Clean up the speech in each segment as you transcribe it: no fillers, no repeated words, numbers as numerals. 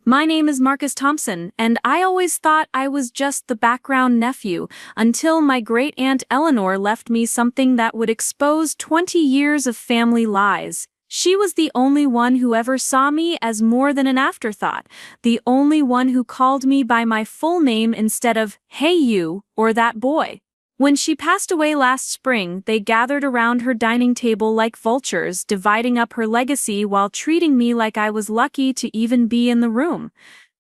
My name is Marcus Thompson, and I always thought I was just the background nephew until my great-aunt Eleanor left me something that would expose 20 years of family lies. She was the only one who ever saw me as more than an afterthought, the only one who called me by my full name instead of, "Hey you," or "that boy." When she passed away last spring, they gathered around her dining table like vultures, dividing up her legacy while treating me like I was lucky to even be in the room.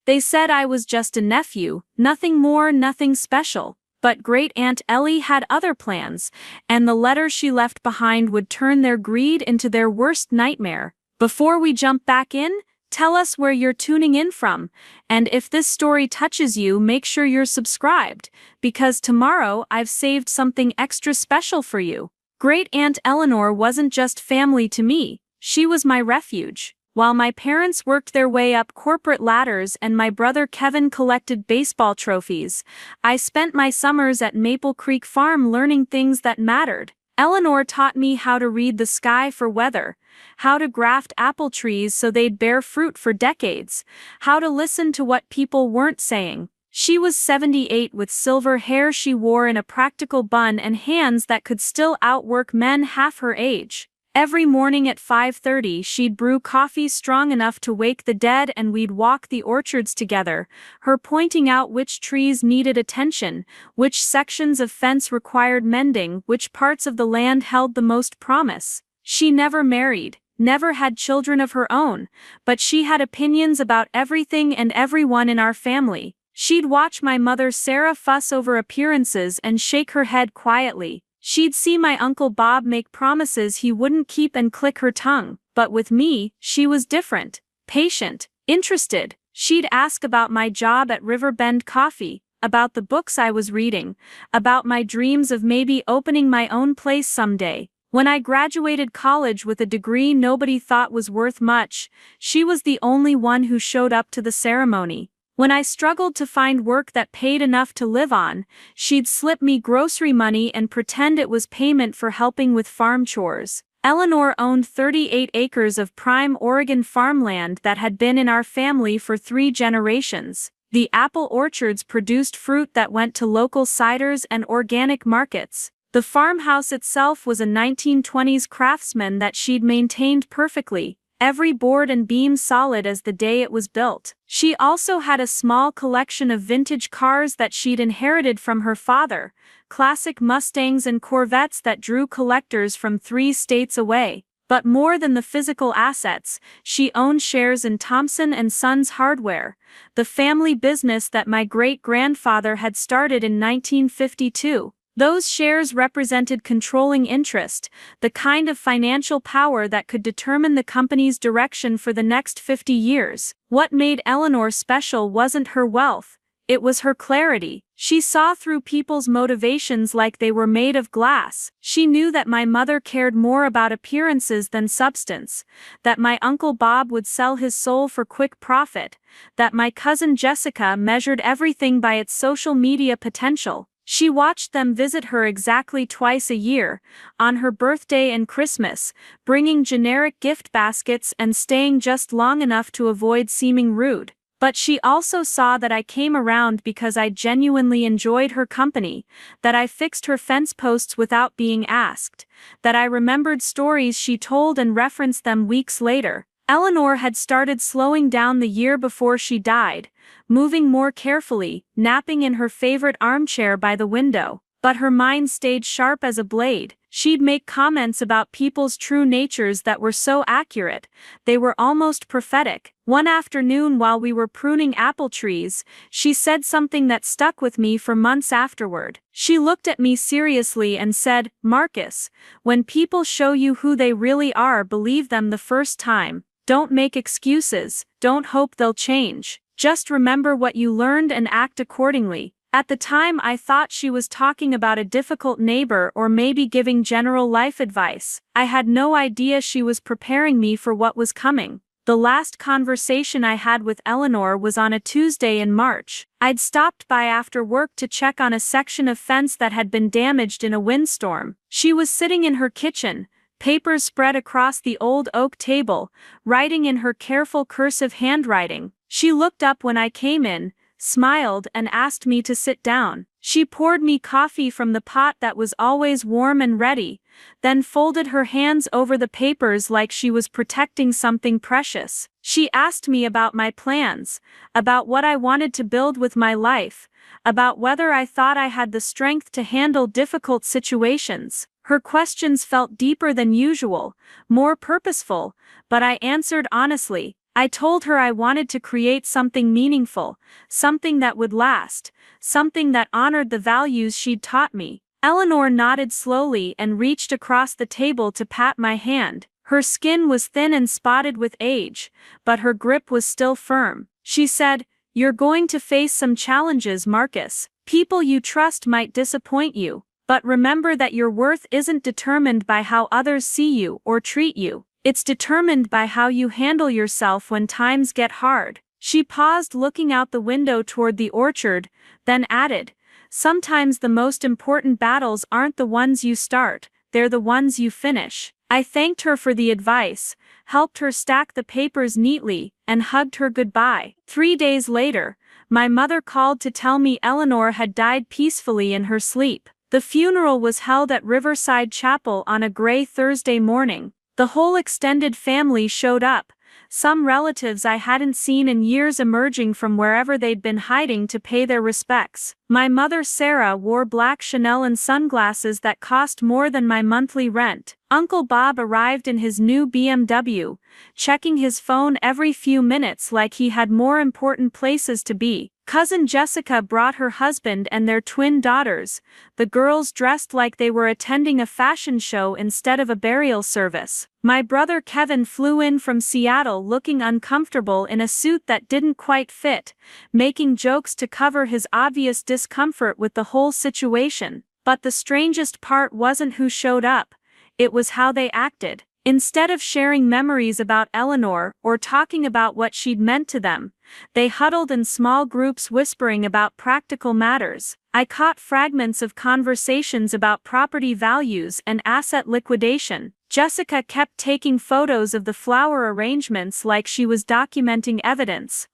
They said I was just a nephew, nothing more, nothing special. But Great-Aunt Ellie had other plans, and the letter she left behind would turn their greed into their worst nightmare. Before we jump back in, tell us where you're tuning in from, and if this story touches you, make sure you're subscribed, because tomorrow I've saved something extra special for you. Great-Aunt Eleanor wasn't just family to me, she was my refuge. While my parents worked their way up corporate ladders and my brother Kevin collected baseball trophies, I spent my summers at Maple Creek Farm learning things that mattered. Eleanor taught me how to read the sky for weather, how to graft apple trees so they'd bear fruit for decades, how to listen to what people weren't saying. She was 78 with silver hair she wore in a practical bun and hands that could still outwork men half her age. Every morning at 5:30 she'd brew coffee strong enough to wake the dead and we'd walk the orchards together, her pointing out which trees needed attention, which sections of fence required mending, which parts of the land held the most promise. She never married, never had children of her own, but she had opinions about everything and everyone in our family. She'd watch my mother Sarah fuss over appearances and shake her head quietly. She'd see my Uncle Bob make promises he wouldn't keep and click her tongue, but with me, she was different, patient, interested. She'd ask about my job at Riverbend Coffee, about the books I was reading, about my dreams of maybe opening my own place someday. When I graduated college with a degree nobody thought was worth much, she was the only one who showed up to the ceremony. When I struggled to find work that paid enough to live on, she'd slip me grocery money and pretend it was payment for helping with farm chores. Eleanor owned 38 acres of prime Oregon farmland that had been in our family for 3 generations. The apple orchards produced fruit that went to local ciders and organic markets. The farmhouse itself was a 1920s craftsman that she'd maintained perfectly, every board and beam solid as the day it was built. She also had a small collection of vintage cars that she'd inherited from her father, classic Mustangs and Corvettes that drew collectors from 3 states away. But more than the physical assets, she owned shares in Thompson & Sons Hardware, the family business that my great-grandfather had started in 1952. Those shares represented controlling interest, the kind of financial power that could determine the company's direction for the next 50 years. What made Eleanor special wasn't her wealth, it was her clarity. She saw through people's motivations like they were made of glass. She knew that my mother cared more about appearances than substance, that my Uncle Bob would sell his soul for quick profit, that my cousin Jessica measured everything by its social media potential. She watched them visit her exactly twice a year, on her birthday and Christmas, bringing generic gift baskets and staying just long enough to avoid seeming rude. But she also saw that I came around because I genuinely enjoyed her company, that I fixed her fence posts without being asked, that I remembered stories she told and referenced them weeks later. Eleanor had started slowing down the year before she died, moving more carefully, napping in her favorite armchair by the window. But her mind stayed sharp as a blade. She'd make comments about people's true natures that were so accurate, they were almost prophetic. One afternoon while we were pruning apple trees, she said something that stuck with me for months afterward. She looked at me seriously and said, "Marcus, when people show you who they really are, believe them the first time. Don't make excuses, don't hope they'll change. Just remember what you learned and act accordingly." At the time I thought she was talking about a difficult neighbor or maybe giving general life advice. I had no idea she was preparing me for what was coming. The last conversation I had with Eleanor was on a Tuesday in March. I'd stopped by after work to check on a section of fence that had been damaged in a windstorm. She was sitting in her kitchen, papers spread across the old oak table, writing in her careful cursive handwriting. She looked up when I came in, smiled, and asked me to sit down. She poured me coffee from the pot that was always warm and ready, then folded her hands over the papers like she was protecting something precious. She asked me about my plans, about what I wanted to build with my life, about whether I thought I had the strength to handle difficult situations. Her questions felt deeper than usual, more purposeful, but I answered honestly. I told her I wanted to create something meaningful, something that would last, something that honored the values she'd taught me. Eleanor nodded slowly and reached across the table to pat my hand. Her skin was thin and spotted with age, but her grip was still firm. She said, "You're going to face some challenges, Marcus. People you trust might disappoint you, but remember that your worth isn't determined by how others see you or treat you. It's determined by how you handle yourself when times get hard." She paused, looking out the window toward the orchard, then added, "Sometimes the most important battles aren't the ones you start, they're the ones you finish." I thanked her for the advice, helped her stack the papers neatly, and hugged her goodbye. 3 days later, my mother called to tell me Eleanor had died peacefully in her sleep. The funeral was held at Riverside Chapel on a gray Thursday morning. The whole extended family showed up, some relatives I hadn't seen in years emerging from wherever they'd been hiding to pay their respects. My mother Sarah wore black Chanel and sunglasses that cost more than my monthly rent. Uncle Bob arrived in his new BMW, checking his phone every few minutes like he had more important places to be. Cousin Jessica brought her husband and their twin daughters, the girls dressed like they were attending a fashion show instead of a burial service. My brother Kevin flew in from Seattle looking uncomfortable in a suit that didn't quite fit, making jokes to cover his obvious discomfort with the whole situation. But the strangest part wasn't who showed up, it was how they acted. Instead of sharing memories about Eleanor or talking about what she'd meant to them, they huddled in small groups whispering about practical matters. I caught fragments of conversations about property values and asset liquidation. Jessica kept taking photos of the flower arrangements like she was documenting evidence.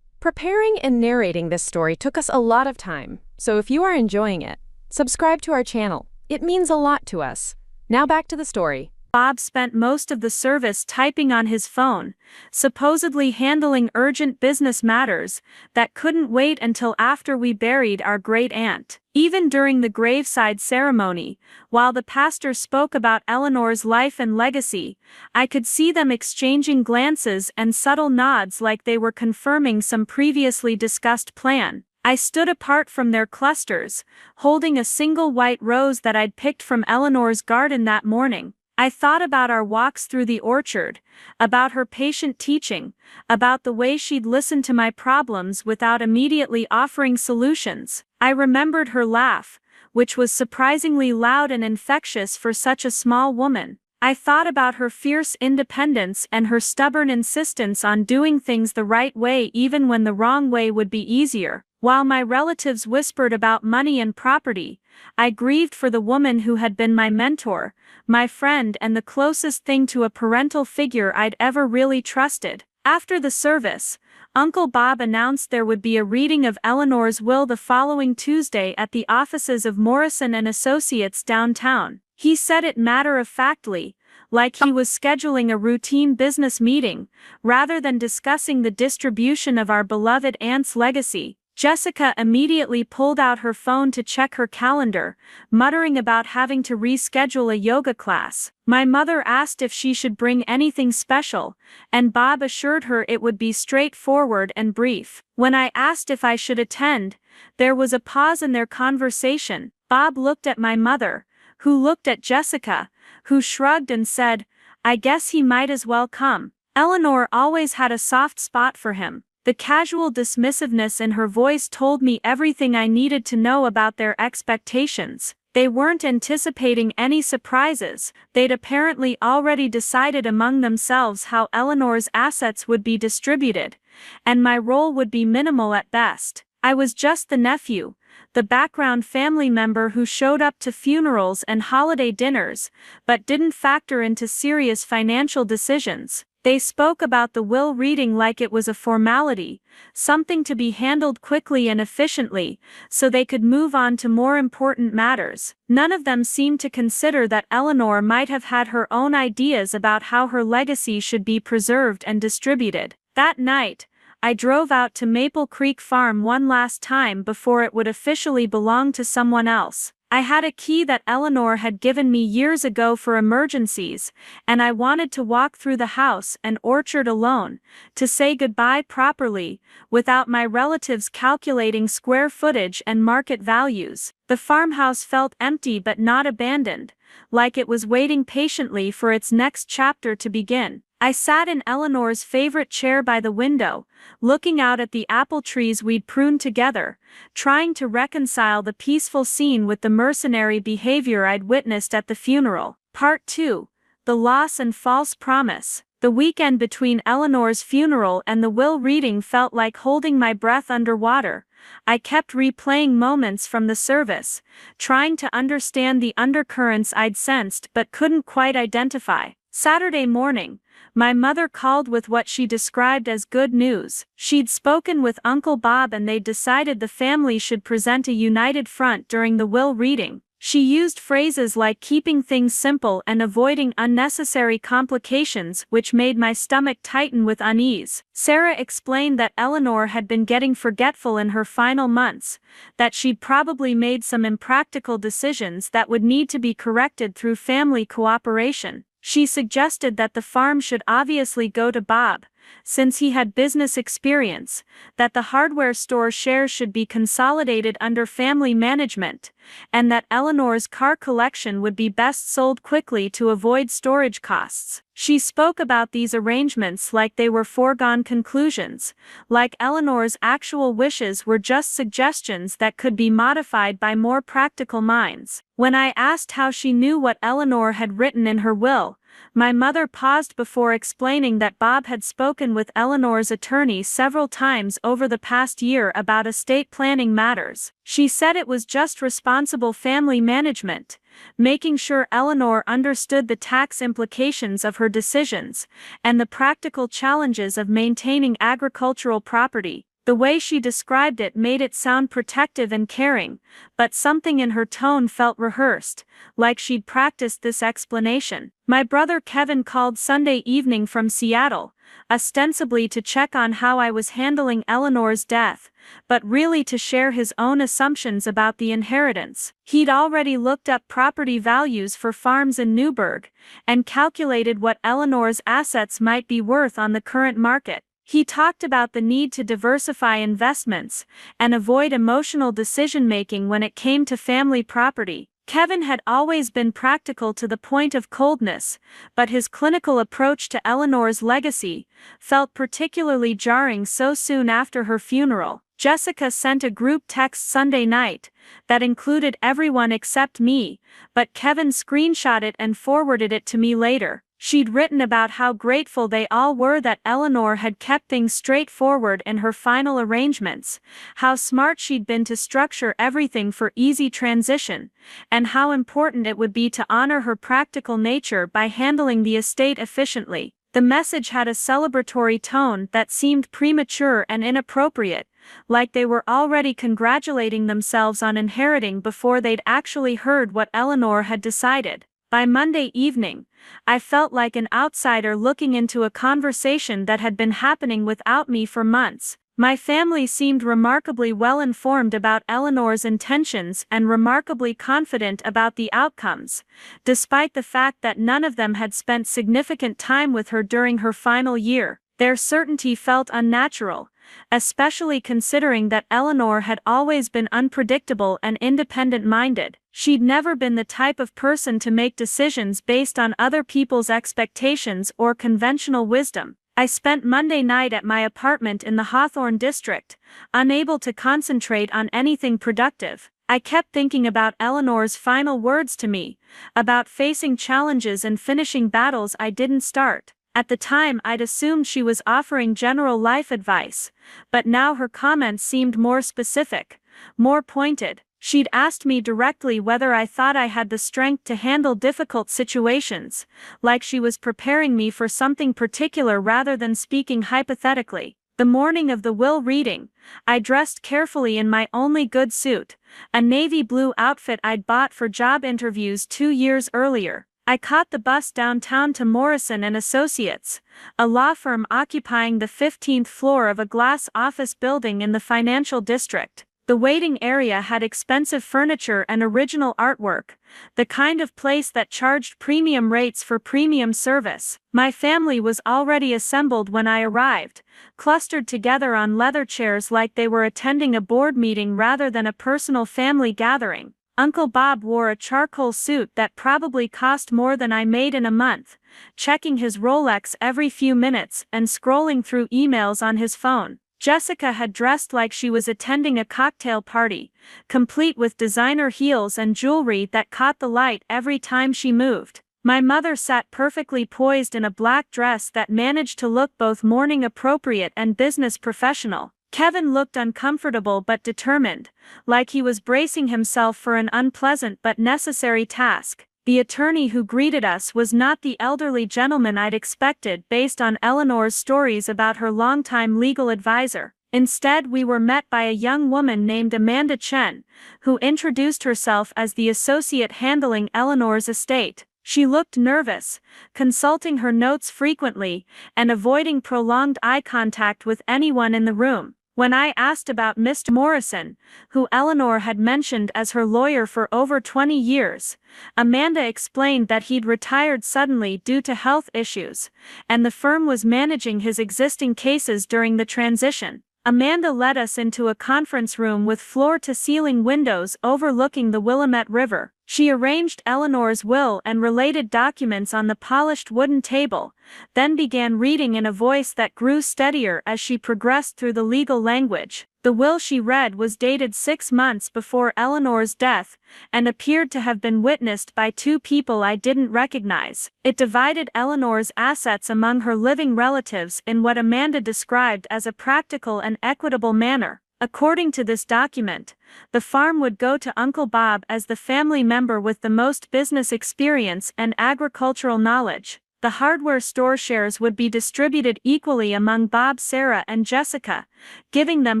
Preparing and narrating this story took us a lot of time, so if you are enjoying it, subscribe to our channel. It means a lot to us. Now back to the story. Bob spent most of the service typing on his phone, supposedly handling urgent business matters that couldn't wait until after we buried our great-aunt. Even during the graveside ceremony, while the pastor spoke about Eleanor's life and legacy, I could see them exchanging glances and subtle nods like they were confirming some previously discussed plan. I stood apart from their clusters, holding a single white rose that I'd picked from Eleanor's garden that morning. I thought about our walks through the orchard, about her patient teaching, about the way she'd listened to my problems without immediately offering solutions. I remembered her laugh, which was surprisingly loud and infectious for such a small woman. I thought about her fierce independence and her stubborn insistence on doing things the right way even when the wrong way would be easier. While my relatives whispered about money and property, I grieved for the woman who had been my mentor, my friend, and the closest thing to a parental figure I'd ever really trusted. After the service, Uncle Bob announced there would be a reading of Eleanor's will the following Tuesday at the offices of Morrison and Associates downtown. He said it matter-of-factly, like he was scheduling a routine business meeting, rather than discussing the distribution of our beloved aunt's legacy. Jessica immediately pulled out her phone to check her calendar, muttering about having to reschedule a yoga class. My mother asked if she should bring anything special, and Bob assured her it would be straightforward and brief. When I asked if I should attend, there was a pause in their conversation. Bob looked at my mother, who looked at Jessica, who shrugged and said, "I guess he might as well come." Eleanor always had a soft spot for him. The casual dismissiveness in her voice told me everything I needed to know about their expectations. They weren't anticipating any surprises. They'd apparently already decided among themselves how Eleanor's assets would be distributed, and my role would be minimal at best. I was just the nephew, the background family member who showed up to funerals and holiday dinners, but didn't factor into serious financial decisions. They spoke about the will reading like it was a formality, something to be handled quickly and efficiently, so they could move on to more important matters. None of them seemed to consider that Eleanor might have had her own ideas about how her legacy should be preserved and distributed. That night, I drove out to Maple Creek Farm one last time before it would officially belong to someone else. I had a key that Eleanor had given me years ago for emergencies, and I wanted to walk through the house and orchard alone, to say goodbye properly, without my relatives calculating square footage and market values. The farmhouse felt empty but not abandoned, like it was waiting patiently for its next chapter to begin. I sat in Eleanor's favorite chair by the window, looking out at the apple trees we'd pruned together, trying to reconcile the peaceful scene with the mercenary behavior I'd witnessed at the funeral. Part 2. The Loss and False Promise. The weekend between Eleanor's funeral and the will reading felt like holding my breath underwater. I kept replaying moments from the service, trying to understand the undercurrents I'd sensed but couldn't quite identify. Saturday morning, my mother called with what she described as good news. She'd spoken with Uncle Bob and they'd decided the family should present a united front during the will reading. She used phrases like keeping things simple and avoiding unnecessary complications, which made my stomach tighten with unease. Sarah explained that Eleanor had been getting forgetful in her final months, that she'd probably made some impractical decisions that would need to be corrected through family cooperation. She suggested that the farm should obviously go to Bob, since he had business experience, that the hardware store shares should be consolidated under family management, and that Eleanor's car collection would be best sold quickly to avoid storage costs. She spoke about these arrangements like they were foregone conclusions, like Eleanor's actual wishes were just suggestions that could be modified by more practical minds. When I asked how she knew what Eleanor had written in her will, my mother paused before explaining that Bob had spoken with Eleanor's attorney several times over the past year about estate planning matters. She said it was just responsible family management, making sure Eleanor understood the tax implications of her decisions, and the practical challenges of maintaining agricultural property. The way she described it made it sound protective and caring, but something in her tone felt rehearsed, like she'd practiced this explanation. My brother Kevin called Sunday evening from Seattle, ostensibly to check on how I was handling Eleanor's death, but really to share his own assumptions about the inheritance. He'd already looked up property values for farms in Newburgh, and calculated what Eleanor's assets might be worth on the current market. He talked about the need to diversify investments and avoid emotional decision-making when it came to family property. Kevin had always been practical to the point of coldness, but his clinical approach to Eleanor's legacy felt particularly jarring so soon after her funeral. Jessica sent a group text Sunday night that included everyone except me, but Kevin screenshot it and forwarded it to me later. She'd written about how grateful they all were that Eleanor had kept things straightforward in her final arrangements, how smart she'd been to structure everything for easy transition, and how important it would be to honor her practical nature by handling the estate efficiently. The message had a celebratory tone that seemed premature and inappropriate, like they were already congratulating themselves on inheriting before they'd actually heard what Eleanor had decided. By Monday evening, I felt like an outsider looking into a conversation that had been happening without me for months. My family seemed remarkably well informed about Eleanor's intentions and remarkably confident about the outcomes, despite the fact that none of them had spent significant time with her during her final year. Their certainty felt unnatural, especially considering that Eleanor had always been unpredictable and independent-minded. She'd never been the type of person to make decisions based on other people's expectations or conventional wisdom. I spent Monday night at my apartment in the Hawthorne district, unable to concentrate on anything productive. I kept thinking about Eleanor's final words to me, about facing challenges and finishing battles I didn't start. At the time I'd assumed she was offering general life advice, but now her comments seemed more specific, more pointed. She'd asked me directly whether I thought I had the strength to handle difficult situations, like she was preparing me for something particular rather than speaking hypothetically. The morning of the will reading, I dressed carefully in my only good suit, a navy blue outfit I'd bought for job interviews 2 years earlier. I caught the bus downtown to Morrison and Associates, a law firm occupying the 15th floor of a glass office building in the financial district. The waiting area had expensive furniture and original artwork, the kind of place that charged premium rates for premium service. My family was already assembled when I arrived, clustered together on leather chairs like they were attending a board meeting rather than a personal family gathering. Uncle Bob wore a charcoal suit that probably cost more than I made in a month, checking his Rolex every few minutes and scrolling through emails on his phone. Jessica had dressed like she was attending a cocktail party, complete with designer heels and jewelry that caught the light every time she moved. My mother sat perfectly poised in a black dress that managed to look both morning appropriate and business professional. Kevin looked uncomfortable but determined, like he was bracing himself for an unpleasant but necessary task. The attorney who greeted us was not the elderly gentleman I'd expected based on Eleanor's stories about her longtime legal advisor. Instead, we were met by a young woman named Amanda Chen, who introduced herself as the associate handling Eleanor's estate. She looked nervous, consulting her notes frequently, and avoiding prolonged eye contact with anyone in the room. When I asked about Mr. Morrison, who Eleanor had mentioned as her lawyer for over 20 years, Amanda explained that he'd retired suddenly due to health issues, and the firm was managing his existing cases during the transition. Amanda led us into a conference room with floor-to-ceiling windows overlooking the Willamette River. She arranged Eleanor's will and related documents on the polished wooden table, then began reading in a voice that grew steadier as she progressed through the legal language. The will she read was dated 6 months before Eleanor's death, and appeared to have been witnessed by 2 people I didn't recognize. It divided Eleanor's assets among her living relatives in what Amanda described as a practical and equitable manner. According to this document, the farm would go to Uncle Bob as the family member with the most business experience and agricultural knowledge. The hardware store shares would be distributed equally among Bob, Sarah, and Jessica, giving them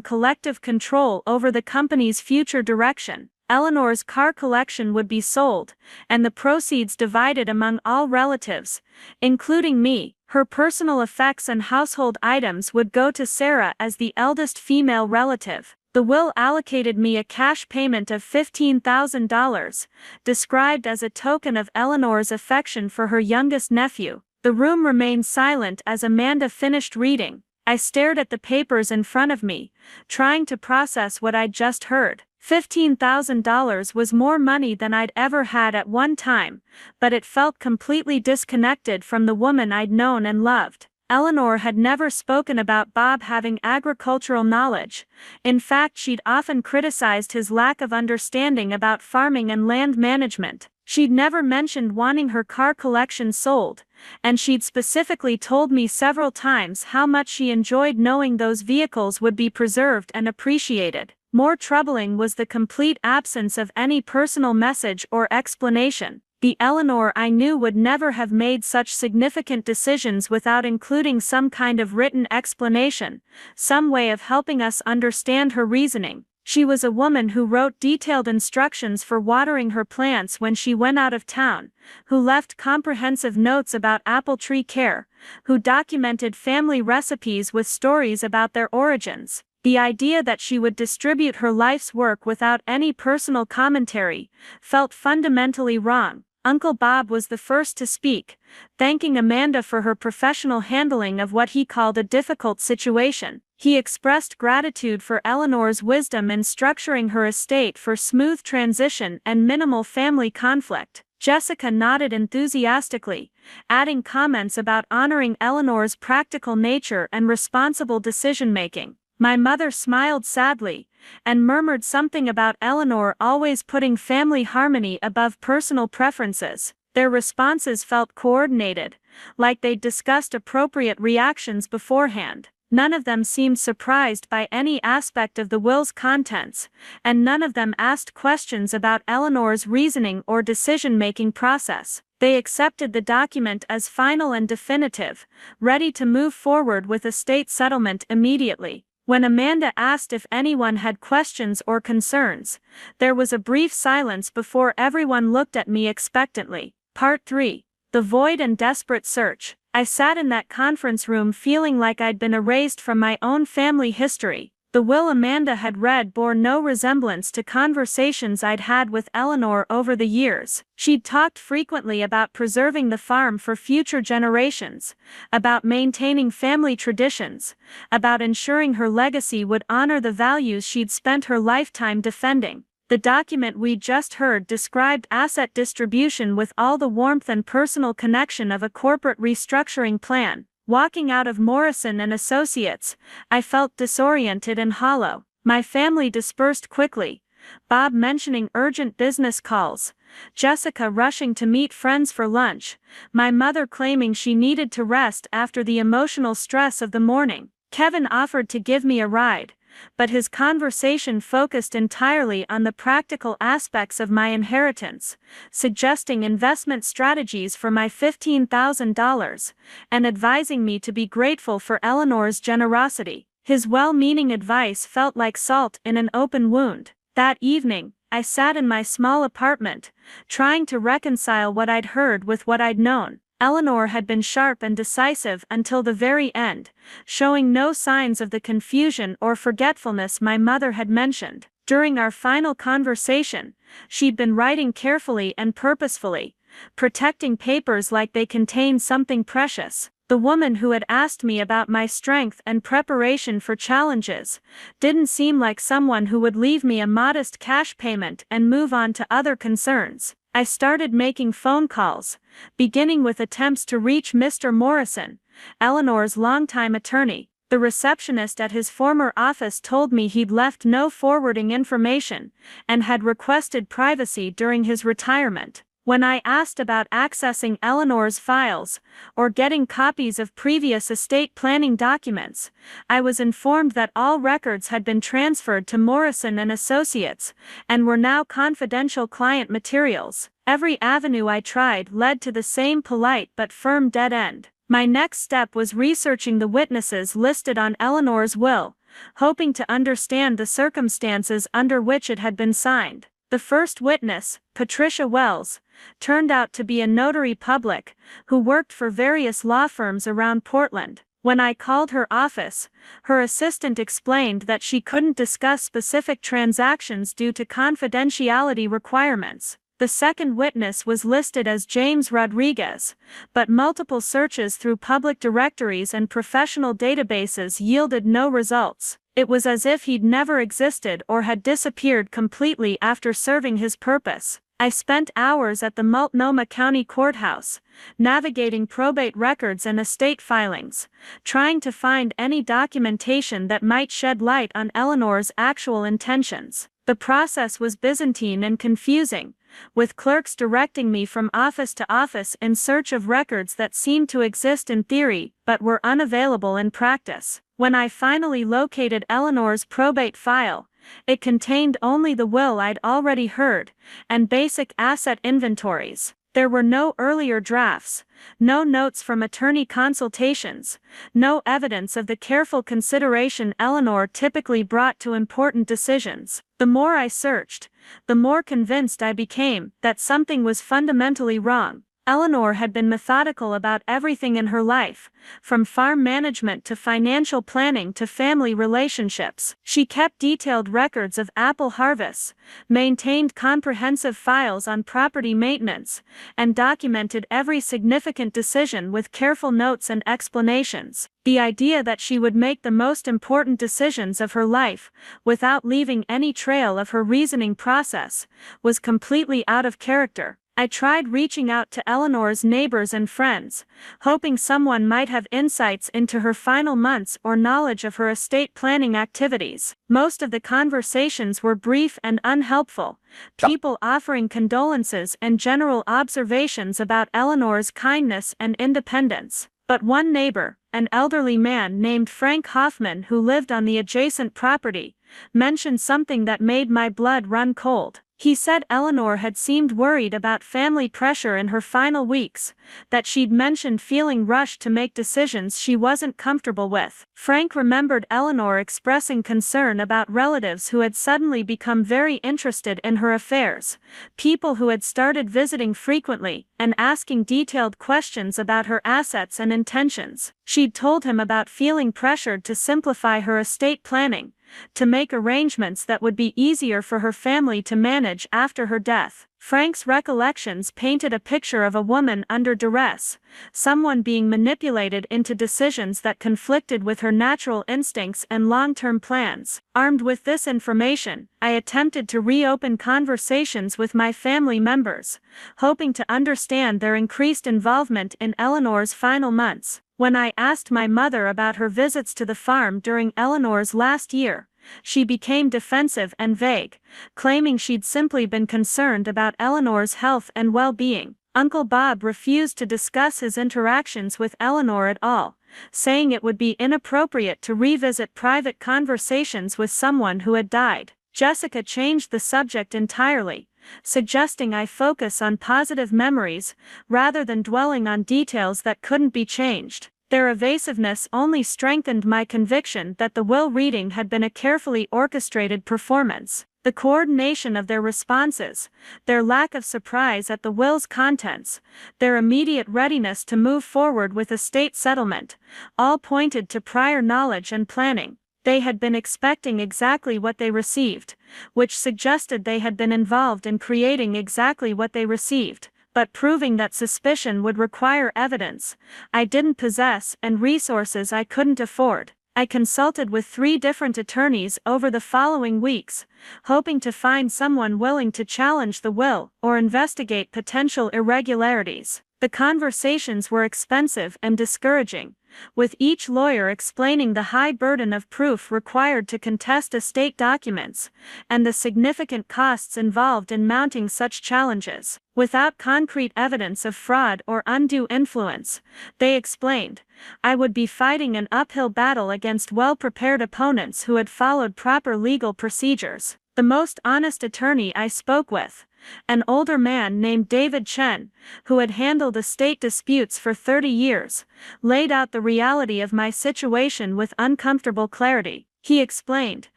collective control over the company's future direction. Eleanor's car collection would be sold, and the proceeds divided among all relatives, including me. Her personal effects and household items would go to Sarah as the eldest female relative. The will allocated me a cash payment of $15,000, described as a token of Eleanor's affection for her youngest nephew. The room remained silent as Amanda finished reading. I stared at the papers in front of me, trying to process what I'd just heard. $15,000 was more money than I'd ever had at one time, but it felt completely disconnected from the woman I'd known and loved. Eleanor had never spoken about Bob having agricultural knowledge. In fact, she'd often criticized his lack of understanding about farming and land management. She'd never mentioned wanting her car collection sold, and she'd specifically told me several times how much she enjoyed knowing those vehicles would be preserved and appreciated. More troubling was the complete absence of any personal message or explanation. The Eleanor I knew would never have made such significant decisions without including some kind of written explanation, some way of helping us understand her reasoning. She was a woman who wrote detailed instructions for watering her plants when she went out of town, who left comprehensive notes about apple tree care, who documented family recipes with stories about their origins. The idea that she would distribute her life's work without any personal commentary felt fundamentally wrong. Uncle Bob was the first to speak, thanking Amanda for her professional handling of what he called a difficult situation. He expressed gratitude for Eleanor's wisdom in structuring her estate for smooth transition and minimal family conflict. Jessica nodded enthusiastically, adding comments about honoring Eleanor's practical nature and responsible decision-making. My mother smiled sadly, and murmured something about Eleanor always putting family harmony above personal preferences. Their responses felt coordinated, like they'd discussed appropriate reactions beforehand. None of them seemed surprised by any aspect of the will's contents, and none of them asked questions about Eleanor's reasoning or decision-making process. They accepted the document as final and definitive, ready to move forward with estate settlement immediately. When Amanda asked if anyone had questions or concerns, there was a brief silence before everyone looked at me expectantly. Part 3. The Void and Desperate Search. I sat in that conference room feeling like I'd been erased from my own family history. The will Amanda had read bore no resemblance to conversations I'd had with Eleanor over the years. She'd talked frequently about preserving the farm for future generations, about maintaining family traditions, about ensuring her legacy would honor the values she'd spent her lifetime defending. The document we just heard described asset distribution with all the warmth and personal connection of a corporate restructuring plan. Walking out of Morrison and Associates, I felt disoriented and hollow. My family dispersed quickly, Bob mentioning urgent business calls, Jessica rushing to meet friends for lunch, my mother claiming she needed to rest after the emotional stress of the morning. Kevin offered to give me a ride, but his conversation focused entirely on the practical aspects of my inheritance, suggesting investment strategies for my $15,000, and advising me to be grateful for Eleanor's generosity. His well-meaning advice felt like salt in an open wound. That evening, I sat in my small apartment, trying to reconcile what I'd heard with what I'd known. Eleanor had been sharp and decisive until the very end, showing no signs of the confusion or forgetfulness my mother had mentioned. During our final conversation, she'd been writing carefully and purposefully, protecting papers like they contained something precious. The woman who had asked me about my strength and preparation for challenges didn't seem like someone who would leave me a modest cash payment and move on to other concerns. I started making phone calls, beginning with attempts to reach Mr. Morrison, Eleanor's longtime attorney. The receptionist at his former office told me he'd left no forwarding information and had requested privacy during his retirement. When I asked about accessing Eleanor's files or getting copies of previous estate planning documents, I was informed that all records had been transferred to Morrison and Associates and were now confidential client materials. Every avenue I tried led to the same polite but firm dead end. My next step was researching the witnesses listed on Eleanor's will, hoping to understand the circumstances under which it had been signed. The first witness, Patricia Wells, turned out to be a notary public who worked for various law firms around Portland. When I called her office, her assistant explained that she couldn't discuss specific transactions due to confidentiality requirements. The second witness was listed as James Rodriguez, but multiple searches through public directories and professional databases yielded no results. It was as if he'd never existed or had disappeared completely after serving his purpose. I spent hours at the Multnomah County Courthouse, navigating probate records and estate filings, trying to find any documentation that might shed light on Eleanor's actual intentions. The process was Byzantine and confusing, with clerks directing me from office to office in search of records that seemed to exist in theory but were unavailable in practice. When I finally located Eleanor's probate file, it contained only the will I'd already heard, and basic asset inventories. There were no earlier drafts, no notes from attorney consultations, no evidence of the careful consideration Eleanor typically brought to important decisions. The more I searched, the more convinced I became that something was fundamentally wrong. Eleanor had been methodical about everything in her life, from farm management to financial planning to family relationships. She kept detailed records of apple harvests, maintained comprehensive files on property maintenance, and documented every significant decision with careful notes and explanations. The idea that she would make the most important decisions of her life without leaving any trail of her reasoning process was completely out of character. I tried reaching out to Eleanor's neighbors and friends, hoping someone might have insights into her final months or knowledge of her estate planning activities. Most of the conversations were brief and unhelpful, people offering condolences and general observations about Eleanor's kindness and independence. But one neighbor, an elderly man named Frank Hoffman who lived on the adjacent property, mentioned something that made my blood run cold. He said Eleanor had seemed worried about family pressure in her final weeks, that she'd mentioned feeling rushed to make decisions she wasn't comfortable with. Frank remembered Eleanor expressing concern about relatives who had suddenly become very interested in her affairs, people who had started visiting frequently and asking detailed questions about her assets and intentions. She'd told him about feeling pressured to simplify her estate planning, to make arrangements that would be easier for her family to manage after her death. Frank's recollections painted a picture of a woman under duress, someone being manipulated into decisions that conflicted with her natural instincts and long-term plans. Armed with this information, I attempted to reopen conversations with my family members, hoping to understand their increased involvement in Eleanor's final months. When I asked my mother about her visits to the farm during Eleanor's last year, she became defensive and vague, claiming she'd simply been concerned about Eleanor's health and well-being. Uncle Bob refused to discuss his interactions with Eleanor at all, saying it would be inappropriate to revisit private conversations with someone who had died. Jessica changed the subject entirely, suggesting I focus on positive memories, rather than dwelling on details that couldn't be changed. Their evasiveness only strengthened my conviction that the will reading had been a carefully orchestrated performance. The coordination of their responses, their lack of surprise at the will's contents, their immediate readiness to move forward with estate settlement, all pointed to prior knowledge and planning. They had been expecting exactly what they received, which suggested they had been involved in creating exactly what they received, but proving that suspicion would require evidence I didn't possess and resources I couldn't afford. I consulted with 3 different attorneys over the following weeks, hoping to find someone willing to challenge the will or investigate potential irregularities. The conversations were expensive and discouraging, with each lawyer explaining the high burden of proof required to contest estate documents, and the significant costs involved in mounting such challenges. Without concrete evidence of fraud or undue influence, they explained, I would be fighting an uphill battle against well-prepared opponents who had followed proper legal procedures. The most honest attorney I spoke with, an older man named David Chen, who had handled estate disputes for 30 years, laid out the reality of my situation with uncomfortable clarity. He explained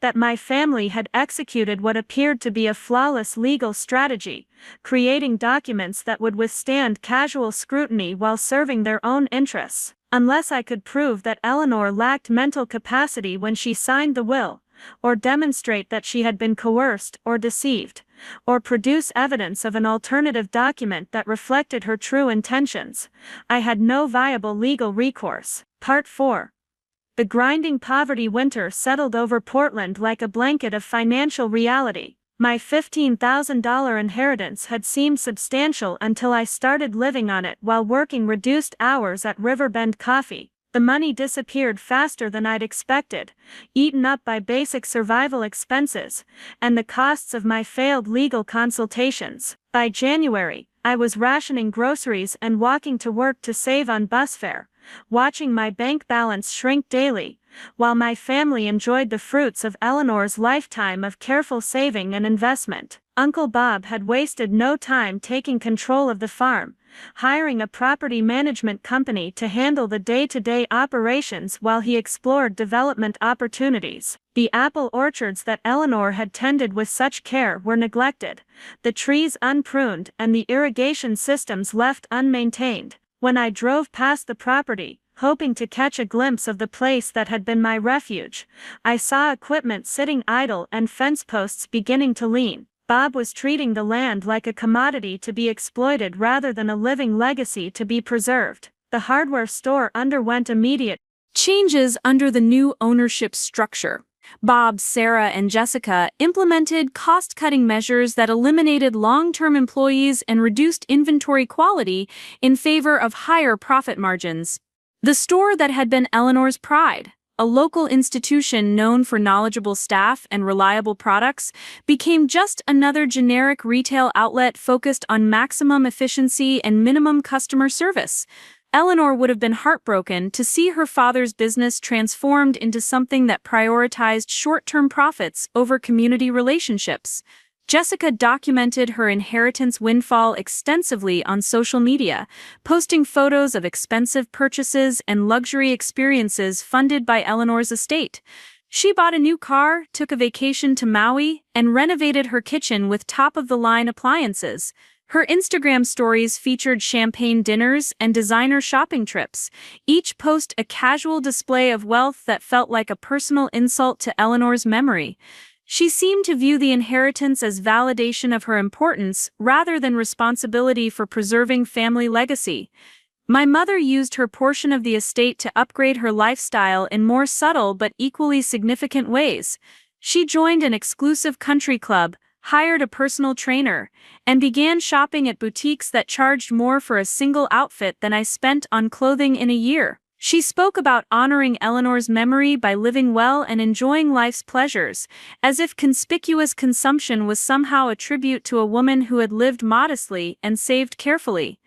that my family had executed what appeared to be a flawless legal strategy, creating documents that would withstand casual scrutiny while serving their own interests. Unless I could prove that Eleanor lacked mental capacity when she signed the will, or demonstrate that she had been coerced or deceived, or produce evidence of an alternative document that reflected her true intentions, I had no viable legal recourse. Part 4. The grinding poverty winter settled over Portland like a blanket of financial reality. My $15,000 inheritance had seemed substantial until I started living on it while working reduced hours at Riverbend Coffee. The money disappeared faster than I'd expected, eaten up by basic survival expenses and the costs of my failed legal consultations. By January, I was rationing groceries and walking to work to save on bus fare, watching my bank balance shrink daily, while my family enjoyed the fruits of Eleanor's lifetime of careful saving and investment. Uncle Bob had wasted no time taking control of the farm, hiring a property management company to handle the day-to-day operations while he explored development opportunities. The apple orchards that Eleanor had tended with such care were neglected, the trees unpruned and the irrigation systems left unmaintained. When I drove past the property, hoping to catch a glimpse of the place that had been my refuge, I saw equipment sitting idle and fence posts beginning to lean. Bob was treating the land like a commodity to be exploited rather than a living legacy to be preserved. The hardware store underwent immediate changes under the new ownership structure. Bob, Sarah, and Jessica implemented cost-cutting measures that eliminated long-term employees and reduced inventory quality in favor of higher profit margins. The store that had been Eleanor's pride, a local institution known for knowledgeable staff and reliable products, became just another generic retail outlet focused on maximum efficiency and minimum customer service. Eleanor would have been heartbroken to see her father's business transformed into something that prioritized short-term profits over community relationships. Jessica documented her inheritance windfall extensively on social media, posting photos of expensive purchases and luxury experiences funded by Eleanor's estate. She bought a new car, took a vacation to Maui, and renovated her kitchen with top-of-the-line appliances. Her Instagram stories featured champagne dinners and designer shopping trips, each post a casual display of wealth that felt like a personal insult to Eleanor's memory. She seemed to view the inheritance as validation of her importance rather than responsibility for preserving family legacy. My mother used her portion of the estate to upgrade her lifestyle in more subtle but equally significant ways. She joined an exclusive country club, hired a personal trainer, and began shopping at boutiques that charged more for a single outfit than I spent on clothing in a year. She spoke about honoring Eleanor's memory by living well and enjoying life's pleasures, as if conspicuous consumption was somehow a tribute to a woman who had lived modestly and saved carefully.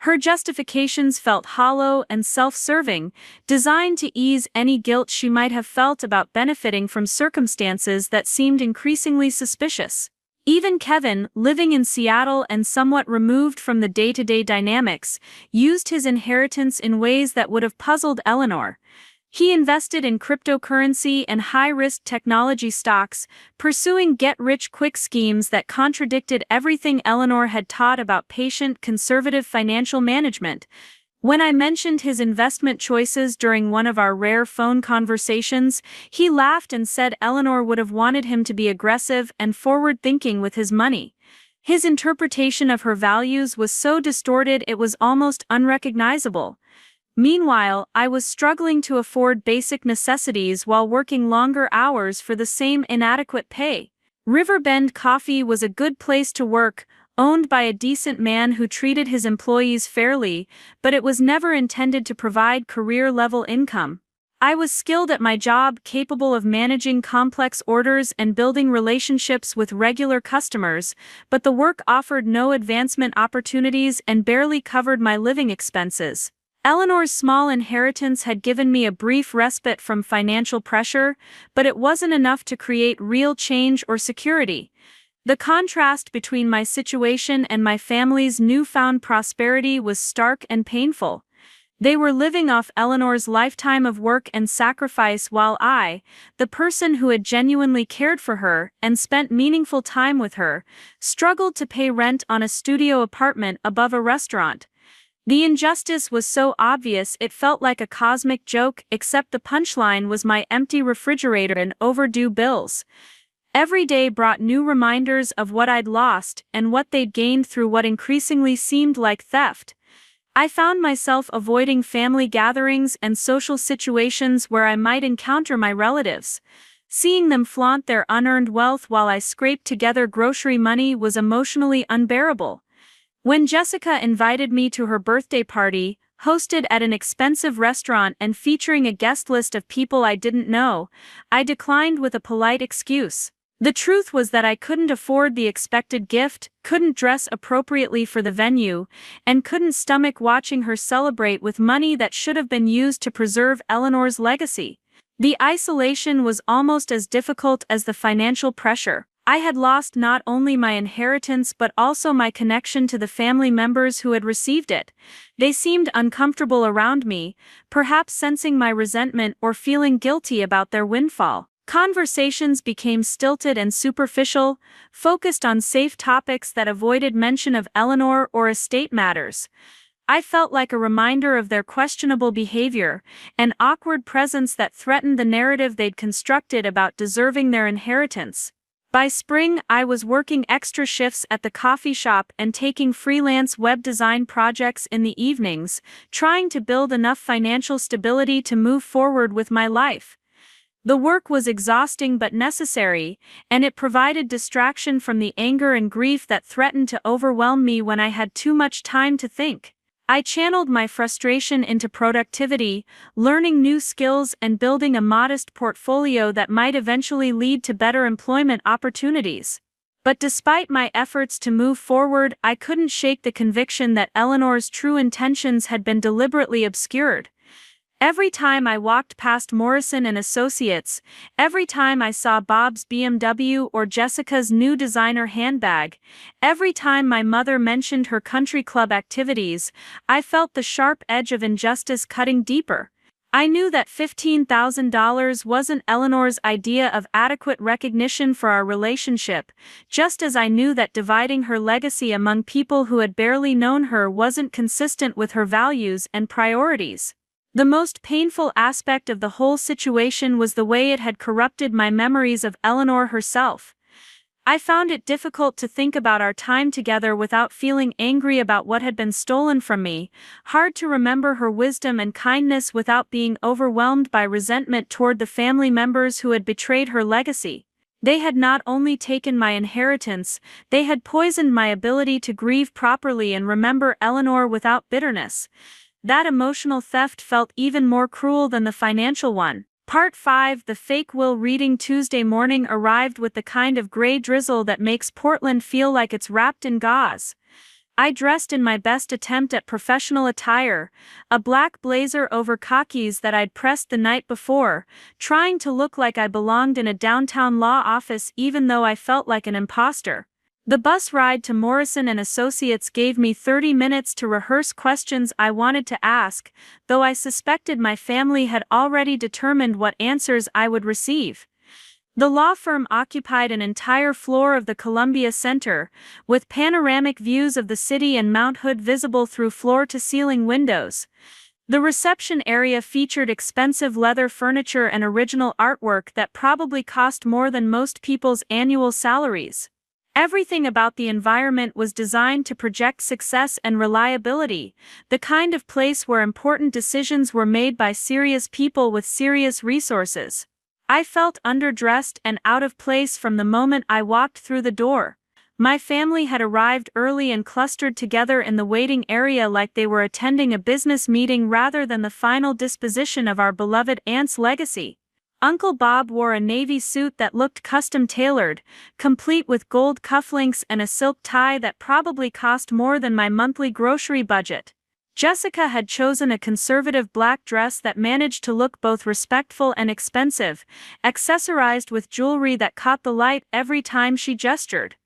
Her justifications felt hollow and self-serving, designed to ease any guilt she might have felt about benefiting from circumstances that seemed increasingly suspicious. Even Kevin, living in Seattle and somewhat removed from the day-to-day dynamics, used his inheritance in ways that would have puzzled Eleanor. He invested in cryptocurrency and high-risk technology stocks, pursuing get-rich-quick schemes that contradicted everything Eleanor had taught about patient, conservative financial management. When I mentioned his investment choices during one of our rare phone conversations, he laughed and said Eleanor would have wanted him to be aggressive and forward-thinking with his money. His interpretation of her values was so distorted it was almost unrecognizable. Meanwhile, I was struggling to afford basic necessities while working longer hours for the same inadequate pay. Riverbend Coffee was a good place to work, owned by a decent man who treated his employees fairly, but it was never intended to provide career-level income. I was skilled at my job, capable of managing complex orders and building relationships with regular customers, but the work offered no advancement opportunities and barely covered my living expenses. Eleanor's small inheritance had given me a brief respite from financial pressure, but it wasn't enough to create real change or security. The contrast between my situation and my family's newfound prosperity was stark and painful. They were living off Eleanor's lifetime of work and sacrifice while I, the person who had genuinely cared for her and spent meaningful time with her, struggled to pay rent on a studio apartment above a restaurant. The injustice was so obvious it felt like a cosmic joke, except the punchline was my empty refrigerator and overdue bills. Every day brought new reminders of what I'd lost and what they'd gained through what increasingly seemed like theft. I found myself avoiding family gatherings and social situations where I might encounter my relatives. Seeing them flaunt their unearned wealth while I scraped together grocery money was emotionally unbearable. When Jessica invited me to her birthday party, hosted at an expensive restaurant and featuring a guest list of people I didn't know, I declined with a polite excuse. The truth was that I couldn't afford the expected gift, couldn't dress appropriately for the venue, and couldn't stomach watching her celebrate with money that should have been used to preserve Eleanor's legacy. The isolation was almost as difficult as the financial pressure. I had lost not only my inheritance but also my connection to the family members who had received it. They seemed uncomfortable around me, perhaps sensing my resentment or feeling guilty about their windfall. Conversations became stilted and superficial, focused on safe topics that avoided mention of Eleanor or estate matters. I felt like a reminder of their questionable behavior, an awkward presence that threatened the narrative they'd constructed about deserving their inheritance. By spring, I was working extra shifts at the coffee shop and taking freelance web design projects in the evenings, trying to build enough financial stability to move forward with my life. The work was exhausting but necessary, and it provided distraction from the anger and grief that threatened to overwhelm me when I had too much time to think. I channeled my frustration into productivity, learning new skills and building a modest portfolio that might eventually lead to better employment opportunities. But despite my efforts to move forward, I couldn't shake the conviction that Eleanor's true intentions had been deliberately obscured. Every time I walked past Morrison and Associates, every time I saw Bob's BMW or Jessica's new designer handbag, every time my mother mentioned her country club activities, I felt the sharp edge of injustice cutting deeper. I knew that $15,000 wasn't Eleanor's idea of adequate recognition for our relationship, just as I knew that dividing her legacy among people who had barely known her wasn't consistent with her values and priorities. The most painful aspect of the whole situation was the way it had corrupted my memories of Eleanor herself. I found it difficult to think about our time together without feeling angry about what had been stolen from me, hard to remember her wisdom and kindness without being overwhelmed by resentment toward the family members who had betrayed her legacy. They had not only taken my inheritance, they had poisoned my ability to grieve properly and remember Eleanor without bitterness. That emotional theft felt even more cruel than the financial one. Part 5. The fake will reading Tuesday morning arrived with the kind of gray drizzle that makes Portland feel like it's wrapped in gauze. I dressed in my best attempt at professional attire, a black blazer over khakis that I'd pressed the night before, trying to look like I belonged in a downtown law office even though I felt like an imposter. The bus ride to Morrison and Associates gave me 30 minutes to rehearse questions I wanted to ask, though I suspected my family had already determined what answers I would receive. The law firm occupied an entire floor of the Columbia Center, with panoramic views of the city and Mount Hood visible through floor-to-ceiling windows. The reception area featured expensive leather furniture and original artwork that probably cost more than most people's annual salaries. Everything about the environment was designed to project success and reliability, the kind of place where important decisions were made by serious people with serious resources. I felt underdressed and out of place from the moment I walked through the door. My family had arrived early and clustered together in the waiting area like they were attending a business meeting rather than the final disposition of our beloved aunt's legacy. Uncle Bob wore a navy suit that looked custom-tailored, complete with gold cufflinks and a silk tie that probably cost more than my monthly grocery budget. Jessica had chosen a conservative black dress that managed to look both respectful and expensive, accessorized with jewelry that caught the light every time she gestured.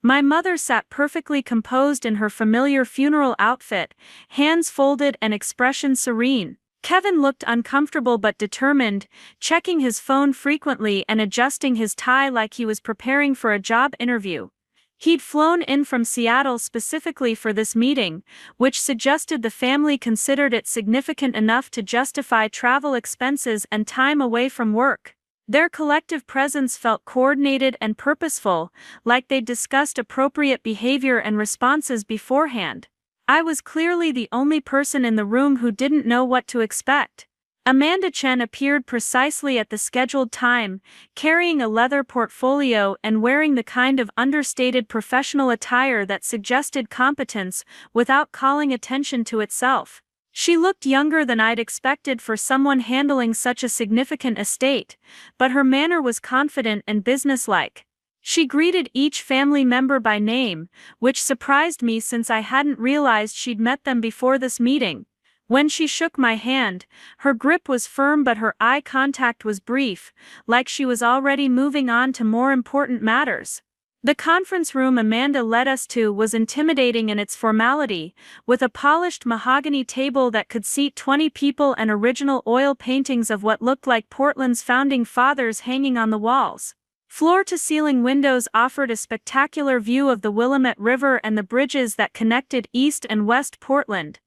My mother sat perfectly composed in her familiar funeral outfit, hands folded and expression serene. Kevin looked uncomfortable but determined, checking his phone frequently and adjusting his tie like he was preparing for a job interview. He'd flown in from Seattle specifically for this meeting, which suggested the family considered it significant enough to justify travel expenses and time away from work. Their collective presence felt coordinated and purposeful, like they'd discussed appropriate behavior and responses beforehand. I was clearly the only person in the room who didn't know what to expect. Amanda Chen appeared precisely at the scheduled time, carrying a leather portfolio and wearing the kind of understated professional attire that suggested competence without calling attention to itself. She looked younger than I'd expected for someone handling such a significant estate, but her manner was confident and businesslike. She greeted each family member by name, which surprised me since I hadn't realized she'd met them before this meeting. When she shook my hand, her grip was firm but her eye contact was brief, like she was already moving on to more important matters. The conference room Amanda led us to was intimidating in its formality, with a polished mahogany table that could seat 20 people and original oil paintings of what looked like Portland's founding fathers hanging on the walls. Floor-to-ceiling windows offered a spectacular view of the Willamette River and the bridges that connected East and West Portland.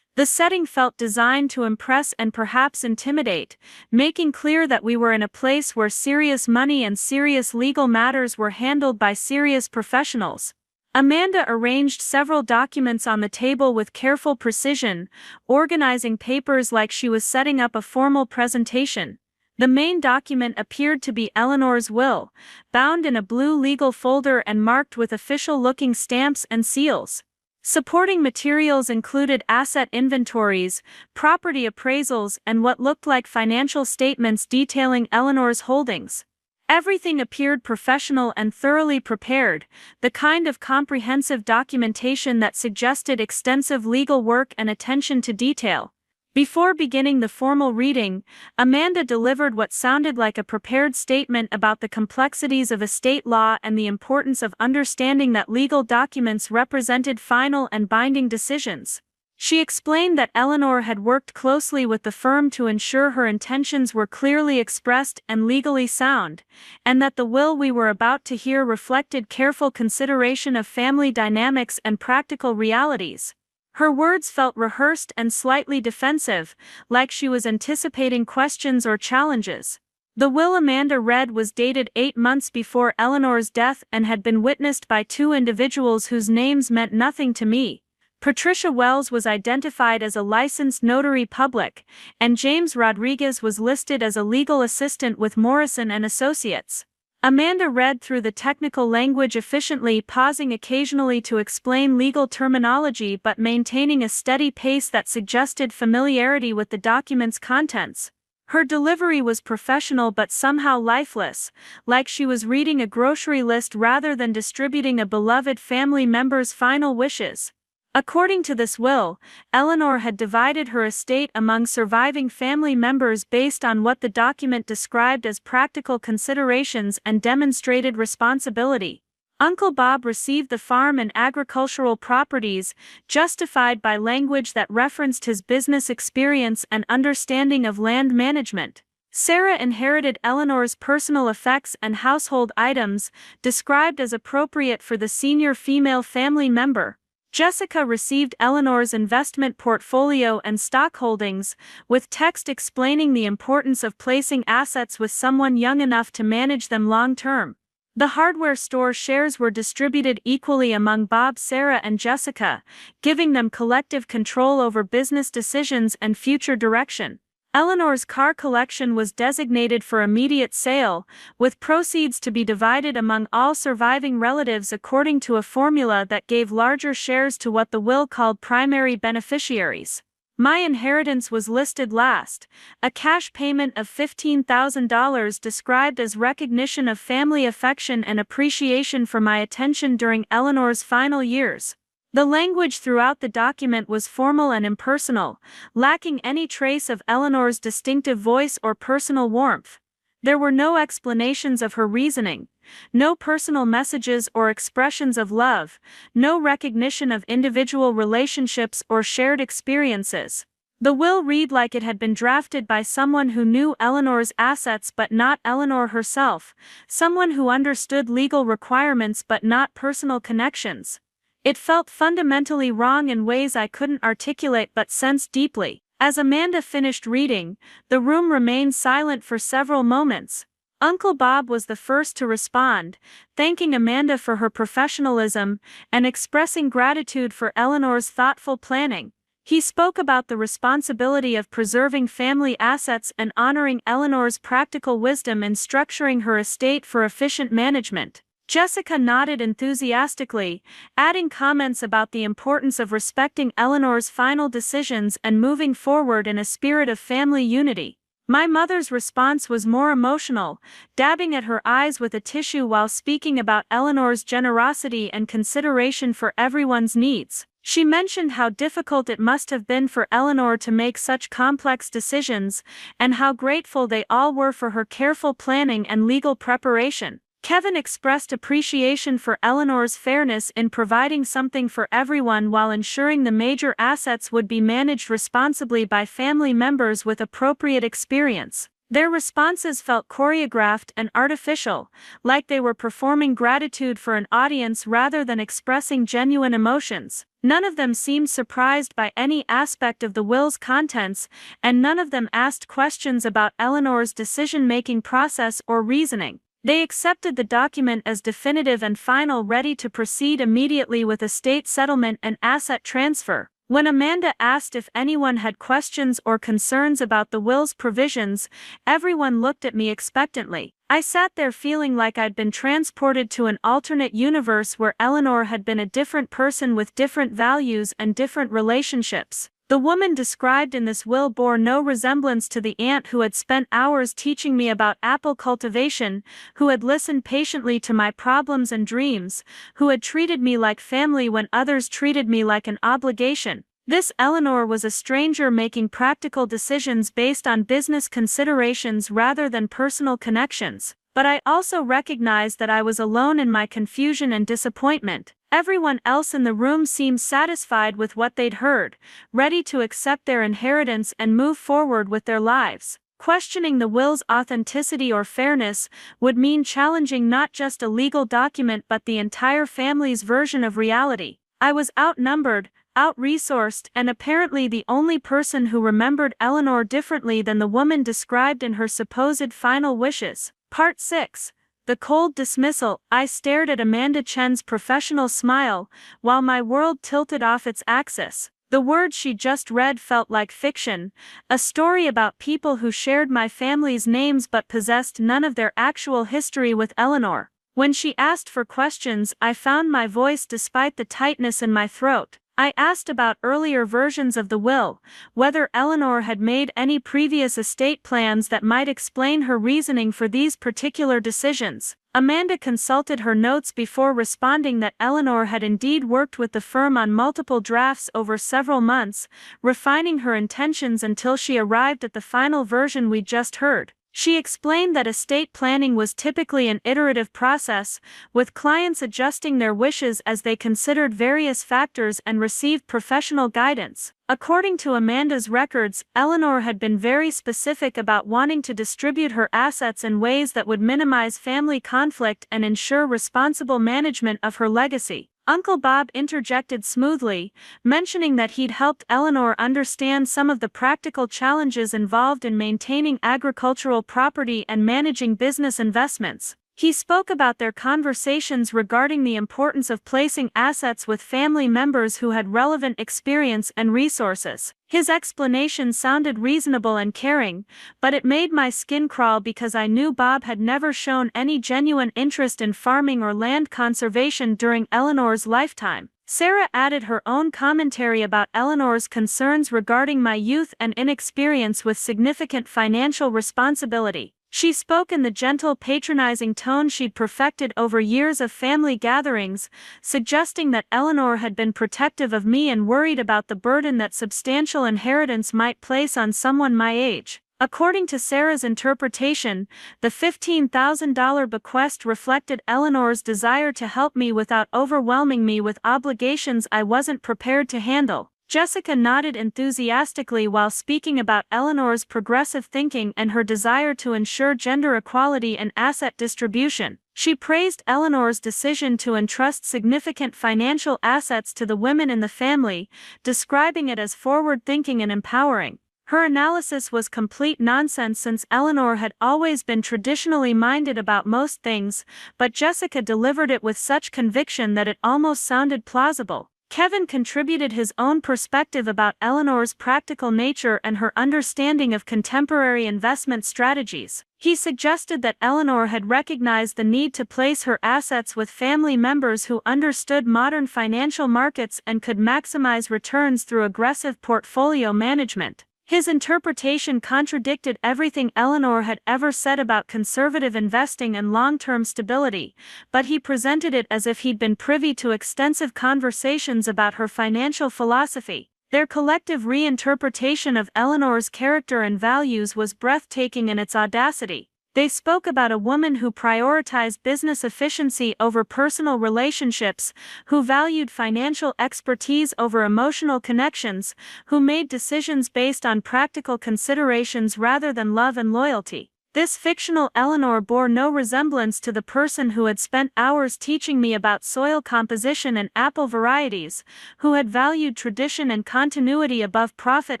The setting felt designed to impress and perhaps intimidate, making clear that we were in a place where serious money and serious legal matters were handled by serious professionals. Amanda arranged several documents on the table with careful precision, organizing papers like she was setting up a formal presentation. The main document appeared to be Eleanor's will, bound in a blue legal folder and marked with official-looking stamps and seals. Supporting materials included asset inventories, property appraisals, and what looked like financial statements detailing Eleanor's holdings. Everything appeared professional and thoroughly prepared, the kind of comprehensive documentation that suggested extensive legal work and attention to detail. Before beginning the formal reading, Amanda delivered what sounded like a prepared statement about the complexities of estate law and the importance of understanding that legal documents represented final and binding decisions. She explained that Eleanor had worked closely with the firm to ensure her intentions were clearly expressed and legally sound, and that the will we were about to hear reflected careful consideration of family dynamics and practical realities. Her words felt rehearsed and slightly defensive, like she was anticipating questions or challenges. The will Amanda read was dated 8 months before Eleanor's death and had been witnessed by two individuals whose names meant nothing to me. Patricia Wells was identified as a licensed notary public, and James Rodriguez was listed as a legal assistant with Morrison & Associates. Amanda read through the technical language efficiently, pausing occasionally to explain legal terminology but maintaining a steady pace that suggested familiarity with the document's contents. Her delivery was professional but somehow lifeless, like she was reading a grocery list rather than distributing a beloved family member's final wishes. According to this will, Eleanor had divided her estate among surviving family members based on what the document described as practical considerations and demonstrated responsibility. Uncle Bob received the farm and agricultural properties, justified by language that referenced his business experience and understanding of land management. Sarah inherited Eleanor's personal effects and household items, described as appropriate for the senior female family member. Jessica received Eleanor's investment portfolio and stock holdings, with text explaining the importance of placing assets with someone young enough to manage them long-term. The hardware store shares were distributed equally among Bob, Sarah, and Jessica, giving them collective control over business decisions and future direction. Eleanor's car collection was designated for immediate sale, with proceeds to be divided among all surviving relatives according to a formula that gave larger shares to what the will called primary beneficiaries. My inheritance was listed last, a cash payment of $15,000 described as recognition of family affection and appreciation for my attention during Eleanor's final years. The language throughout the document was formal and impersonal, lacking any trace of Eleanor's distinctive voice or personal warmth. There were no explanations of her reasoning, no personal messages or expressions of love, no recognition of individual relationships or shared experiences. The will read like it had been drafted by someone who knew Eleanor's assets but not Eleanor herself, someone who understood legal requirements but not personal connections. It felt fundamentally wrong in ways I couldn't articulate but sensed deeply. As Amanda finished reading, the room remained silent for several moments. Uncle Bob was the first to respond, thanking Amanda for her professionalism and expressing gratitude for Eleanor's thoughtful planning. He spoke about the responsibility of preserving family assets and honoring Eleanor's practical wisdom in structuring her estate for efficient management. Jessica nodded enthusiastically, adding comments about the importance of respecting Eleanor's final decisions and moving forward in a spirit of family unity. My mother's response was more emotional, dabbing at her eyes with a tissue while speaking about Eleanor's generosity and consideration for everyone's needs. She mentioned how difficult it must have been for Eleanor to make such complex decisions, and how grateful they all were for her careful planning and legal preparation. Kevin expressed appreciation for Eleanor's fairness in providing something for everyone while ensuring the major assets would be managed responsibly by family members with appropriate experience. Their responses felt choreographed and artificial, like they were performing gratitude for an audience rather than expressing genuine emotions. None of them seemed surprised by any aspect of the will's contents, and none of them asked questions about Eleanor's decision-making process or reasoning. They accepted the document as definitive and final, ready to proceed immediately with estate settlement and asset transfer. When Amanda asked if anyone had questions or concerns about the will's provisions, everyone looked at me expectantly. I sat there feeling like I'd been transported to an alternate universe where Eleanor had been a different person with different values and different relationships. The woman described in this will bore no resemblance to the aunt who had spent hours teaching me about apple cultivation, who had listened patiently to my problems and dreams, who had treated me like family when others treated me like an obligation. This Eleanor was a stranger making practical decisions based on business considerations rather than personal connections. But I also recognized that I was alone in my confusion and disappointment. Everyone else in the room seemed satisfied with what they'd heard, ready to accept their inheritance and move forward with their lives. Questioning the will's authenticity or fairness would mean challenging not just a legal document but the entire family's version of reality. I was outnumbered, out-resourced, and apparently the only person who remembered Eleanor differently than the woman described in her supposed final wishes. Part 6. The cold dismissal. I stared at Amanda Chen's professional smile, while my world tilted off its axis. The words she just read felt like fiction, a story about people who shared my family's names but possessed none of their actual history with Eleanor. When she asked for questions, I found my voice despite the tightness in my throat. I asked about earlier versions of the will, whether Eleanor had made any previous estate plans that might explain her reasoning for these particular decisions. Amanda consulted her notes before responding that Eleanor had indeed worked with the firm on multiple drafts over several months, refining her intentions until she arrived at the final version we just heard. She explained that estate planning was typically an iterative process, with clients adjusting their wishes as they considered various factors and received professional guidance. According to Amanda's records, Eleanor had been very specific about wanting to distribute her assets in ways that would minimize family conflict and ensure responsible management of her legacy. Uncle Bob interjected smoothly, mentioning that he'd helped Eleanor understand some of the practical challenges involved in maintaining agricultural property and managing business investments. He spoke about their conversations regarding the importance of placing assets with family members who had relevant experience and resources. His explanation sounded reasonable and caring, but it made my skin crawl because I knew Bob had never shown any genuine interest in farming or land conservation during Eleanor's lifetime. Sarah added her own commentary about Eleanor's concerns regarding my youth and inexperience with significant financial responsibility. She spoke in the gentle, patronizing tone she'd perfected over years of family gatherings, suggesting that Eleanor had been protective of me and worried about the burden that substantial inheritance might place on someone my age. According to Sarah's interpretation, the $15,000 bequest reflected Eleanor's desire to help me without overwhelming me with obligations I wasn't prepared to handle. Jessica nodded enthusiastically while speaking about Eleanor's progressive thinking and her desire to ensure gender equality and asset distribution. She praised Eleanor's decision to entrust significant financial assets to the women in the family, describing it as forward-thinking and empowering. Her analysis was complete nonsense since Eleanor had always been traditionally minded about most things, but Jessica delivered it with such conviction that it almost sounded plausible. Kevin contributed his own perspective about Eleanor's practical nature and her understanding of contemporary investment strategies. He suggested that Eleanor had recognized the need to place her assets with family members who understood modern financial markets and could maximize returns through aggressive portfolio management. His interpretation contradicted everything Eleanor had ever said about conservative investing and long-term stability, but he presented it as if he'd been privy to extensive conversations about her financial philosophy. Their collective reinterpretation of Eleanor's character and values was breathtaking in its audacity. They spoke about a woman who prioritized business efficiency over personal relationships, who valued financial expertise over emotional connections, who made decisions based on practical considerations rather than love and loyalty. This fictional Eleanor bore no resemblance to the person who had spent hours teaching me about soil composition and apple varieties, who had valued tradition and continuity above profit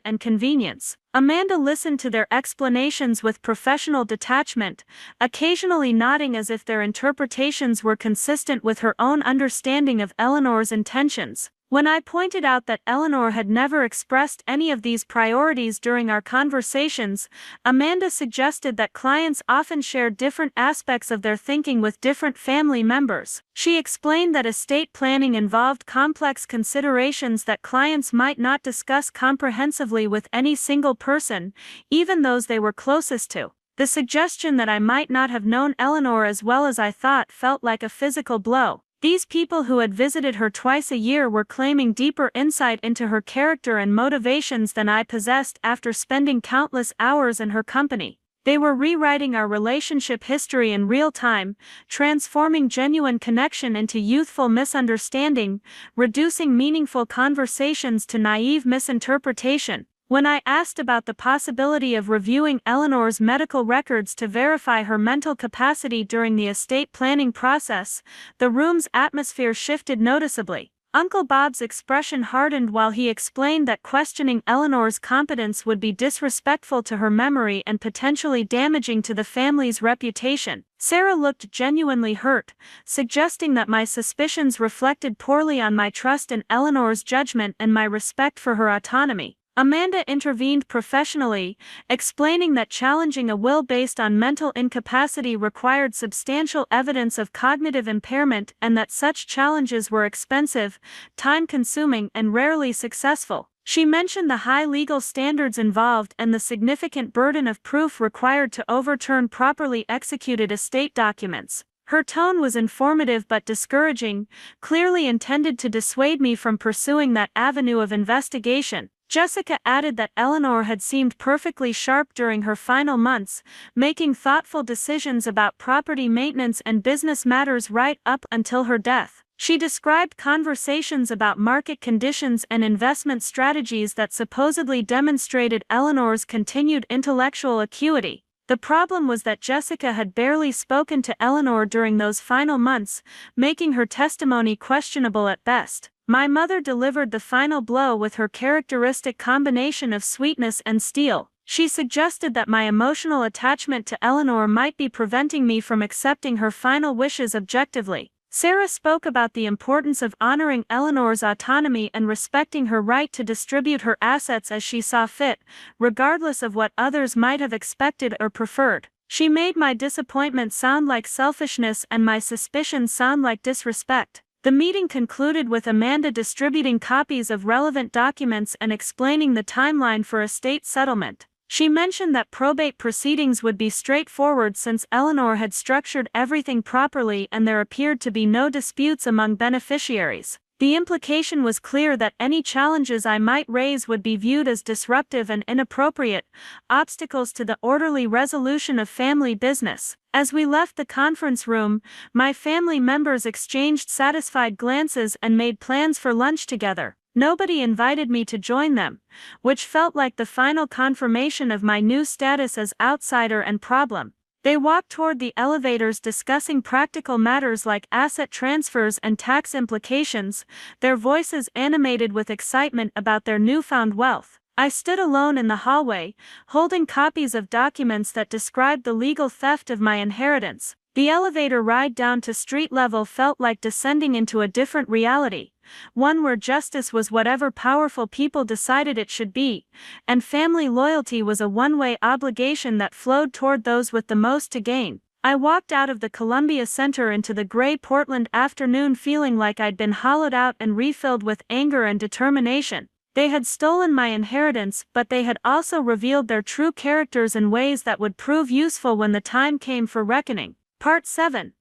and convenience. Amanda listened to their explanations with professional detachment, occasionally nodding as if their interpretations were consistent with her own understanding of Eleanor's intentions. When I pointed out that Eleanor had never expressed any of these priorities during our conversations, Amanda suggested that clients often share different aspects of their thinking with different family members. She explained that estate planning involved complex considerations that clients might not discuss comprehensively with any single person, even those they were closest to. The suggestion that I might not have known Eleanor as well as I thought felt like a physical blow. These people who had visited her twice a year were claiming deeper insight into her character and motivations than I possessed after spending countless hours in her company. They were rewriting our relationship history in real time, transforming genuine connection into youthful misunderstanding, reducing meaningful conversations to naive misinterpretation. When I asked about the possibility of reviewing Eleanor's medical records to verify her mental capacity during the estate planning process, the room's atmosphere shifted noticeably. Uncle Bob's expression hardened while he explained that questioning Eleanor's competence would be disrespectful to her memory and potentially damaging to the family's reputation. Sarah looked genuinely hurt, suggesting that my suspicions reflected poorly on my trust in Eleanor's judgment and my respect for her autonomy. Amanda intervened professionally, explaining that challenging a will based on mental incapacity required substantial evidence of cognitive impairment and that such challenges were expensive, time-consuming, and rarely successful. She mentioned the high legal standards involved and the significant burden of proof required to overturn properly executed estate documents. Her tone was informative but discouraging, clearly intended to dissuade me from pursuing that avenue of investigation. Jessica added that Eleanor had seemed perfectly sharp during her final months, making thoughtful decisions about property maintenance and business matters right up until her death. She described conversations about market conditions and investment strategies that supposedly demonstrated Eleanor's continued intellectual acuity. The problem was that Jessica had barely spoken to Eleanor during those final months, making her testimony questionable at best. My mother delivered the final blow with her characteristic combination of sweetness and steel. She suggested that my emotional attachment to Eleanor might be preventing me from accepting her final wishes objectively. Sarah spoke about the importance of honoring Eleanor's autonomy and respecting her right to distribute her assets as she saw fit, regardless of what others might have expected or preferred. She made my disappointment sound like selfishness and my suspicions sound like disrespect. The meeting concluded with Amanda distributing copies of relevant documents and explaining the timeline for estate settlement. She mentioned that probate proceedings would be straightforward since Eleanor had structured everything properly and there appeared to be no disputes among beneficiaries. The implication was clear that any challenges I might raise would be viewed as disruptive and inappropriate, obstacles to the orderly resolution of family business. As we left the conference room, my family members exchanged satisfied glances and made plans for lunch together. Nobody invited me to join them, which felt like the final confirmation of my new status as outsider and problem. They walked toward the elevators discussing practical matters like asset transfers and tax implications, their voices animated with excitement about their newfound wealth. I stood alone in the hallway, holding copies of documents that described the legal theft of my inheritance. The elevator ride down to street level felt like descending into a different reality, one where justice was whatever powerful people decided it should be, and family loyalty was a one-way obligation that flowed toward those with the most to gain. I walked out of the Columbia Center into the gray Portland afternoon feeling like I'd been hollowed out and refilled with anger and determination. They had stolen my inheritance, but they had also revealed their true characters in ways that would prove useful when the time came for reckoning. Part 7.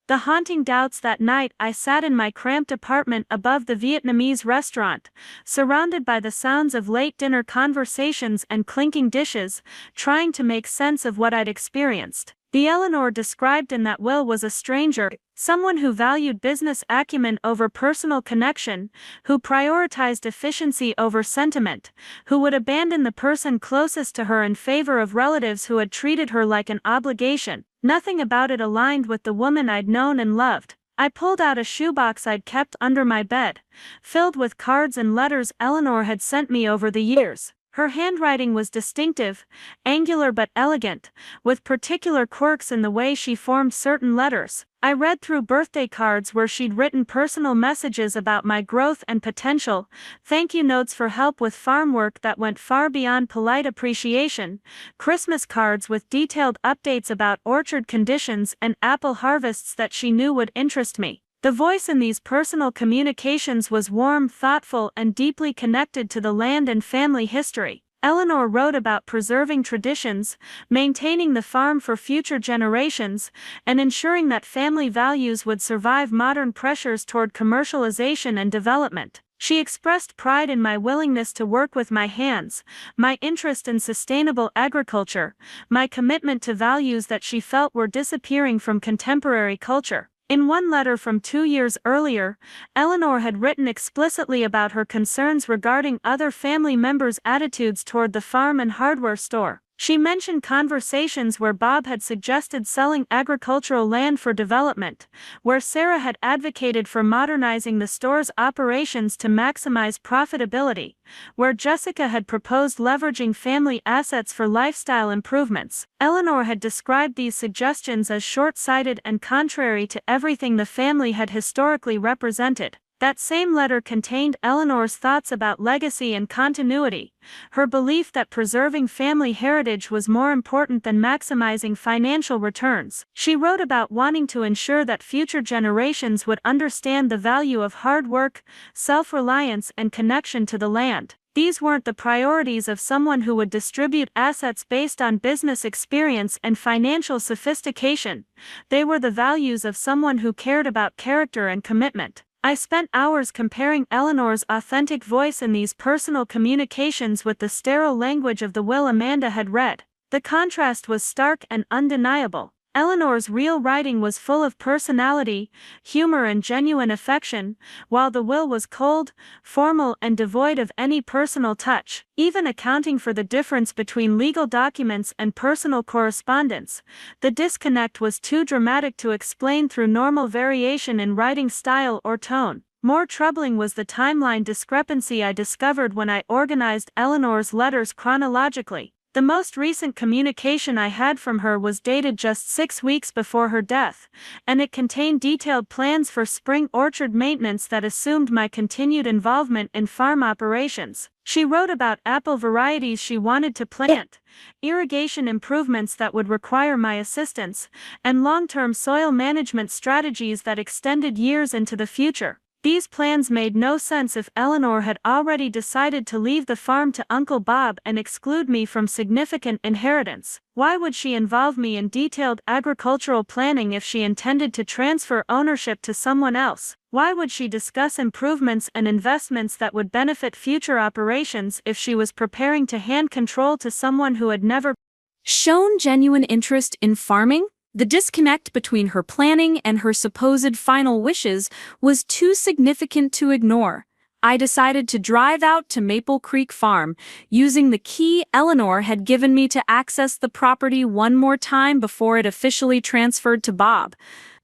The haunting doubts. That night I sat in my cramped apartment above the Vietnamese restaurant, surrounded by the sounds of late dinner conversations and clinking dishes, trying to make sense of what I'd experienced. The Eleanor described in that will was a stranger, someone who valued business acumen over personal connection, who prioritized efficiency over sentiment, who would abandon the person closest to her in favor of relatives who had treated her like an obligation. Nothing about it aligned with the woman I'd known and loved. I pulled out a shoebox I'd kept under my bed, filled with cards and letters Eleanor had sent me over the years. Her handwriting was distinctive, angular but elegant, with particular quirks in the way she formed certain letters. I read through birthday cards where she'd written personal messages about my growth and potential, thank you notes for help with farm work that went far beyond polite appreciation, Christmas cards with detailed updates about orchard conditions and apple harvests that she knew would interest me. The voice in these personal communications was warm, thoughtful, and deeply connected to the land and family history. Eleanor wrote about preserving traditions, maintaining the farm for future generations, and ensuring that family values would survive modern pressures toward commercialization and development. She expressed pride in my willingness to work with my hands, my interest in sustainable agriculture, my commitment to values that she felt were disappearing from contemporary culture. In one letter from 2 years earlier, Eleanor had written explicitly about her concerns regarding other family members' attitudes toward the farm and hardware store. She mentioned conversations where Bob had suggested selling agricultural land for development, where Sarah had advocated for modernizing the store's operations to maximize profitability, where Jessica had proposed leveraging family assets for lifestyle improvements. Eleanor had described these suggestions as short-sighted and contrary to everything the family had historically represented. That same letter contained Eleanor's thoughts about legacy and continuity, her belief that preserving family heritage was more important than maximizing financial returns. She wrote about wanting to ensure that future generations would understand the value of hard work, self-reliance, and connection to the land. These weren't the priorities of someone who would distribute assets based on business experience and financial sophistication. They were the values of someone who cared about character and commitment. I spent hours comparing Eleanor's authentic voice in these personal communications with the sterile language of the will Amanda had read. The contrast was stark and undeniable. Eleanor's real writing was full of personality, humor, and genuine affection, while the will was cold, formal, and devoid of any personal touch. Even accounting for the difference between legal documents and personal correspondence, the disconnect was too dramatic to explain through normal variation in writing style or tone. More troubling was the timeline discrepancy I discovered when I organized Eleanor's letters chronologically. The most recent communication I had from her was dated just 6 weeks before her death, and it contained detailed plans for spring orchard maintenance that assumed my continued involvement in farm operations. She wrote about apple varieties she wanted to plant, irrigation improvements that would require my assistance, and long-term soil management strategies that extended years into the future. These plans made no sense if Eleanor had already decided to leave the farm to Uncle Bob and exclude me from significant inheritance. Why would she involve me in detailed agricultural planning if she intended to transfer ownership to someone else? Why would she discuss improvements and investments that would benefit future operations if she was preparing to hand control to someone who had never shown genuine interest in farming? The disconnect between her planning and her supposed final wishes was too significant to ignore. I decided to drive out to Maple Creek Farm, using the key Eleanor had given me to access the property one more time before it officially transferred to Bob.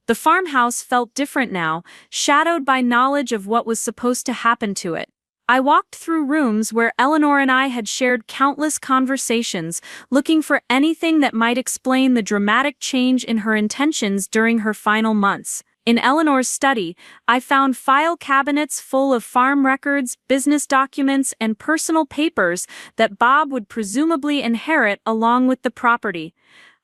The farmhouse felt different now, shadowed by knowledge of what was supposed to happen to it. I walked through rooms where Eleanor and I had shared countless conversations, looking for anything that might explain the dramatic change in her intentions during her final months. In Eleanor's study, I found file cabinets full of farm records, business documents, and personal papers that Bob would presumably inherit along with the property.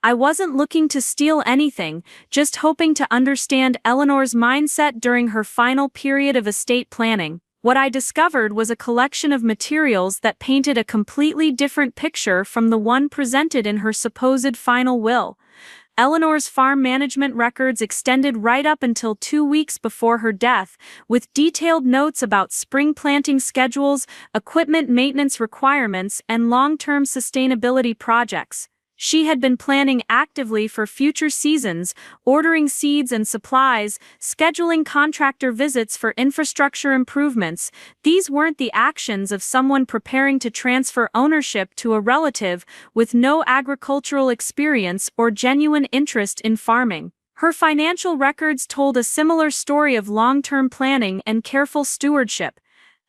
I wasn't looking to steal anything, just hoping to understand Eleanor's mindset during her final period of estate planning. What I discovered was a collection of materials that painted a completely different picture from the one presented in her supposed final will. Eleanor's farm management records extended right up until 2 weeks before her death, with detailed notes about spring planting schedules, equipment maintenance requirements, and long-term sustainability projects. She had been planning actively for future seasons, ordering seeds and supplies, scheduling contractor visits for infrastructure improvements. These weren't the actions of someone preparing to transfer ownership to a relative with no agricultural experience or genuine interest in farming. Her financial records told a similar story of long-term planning and careful stewardship.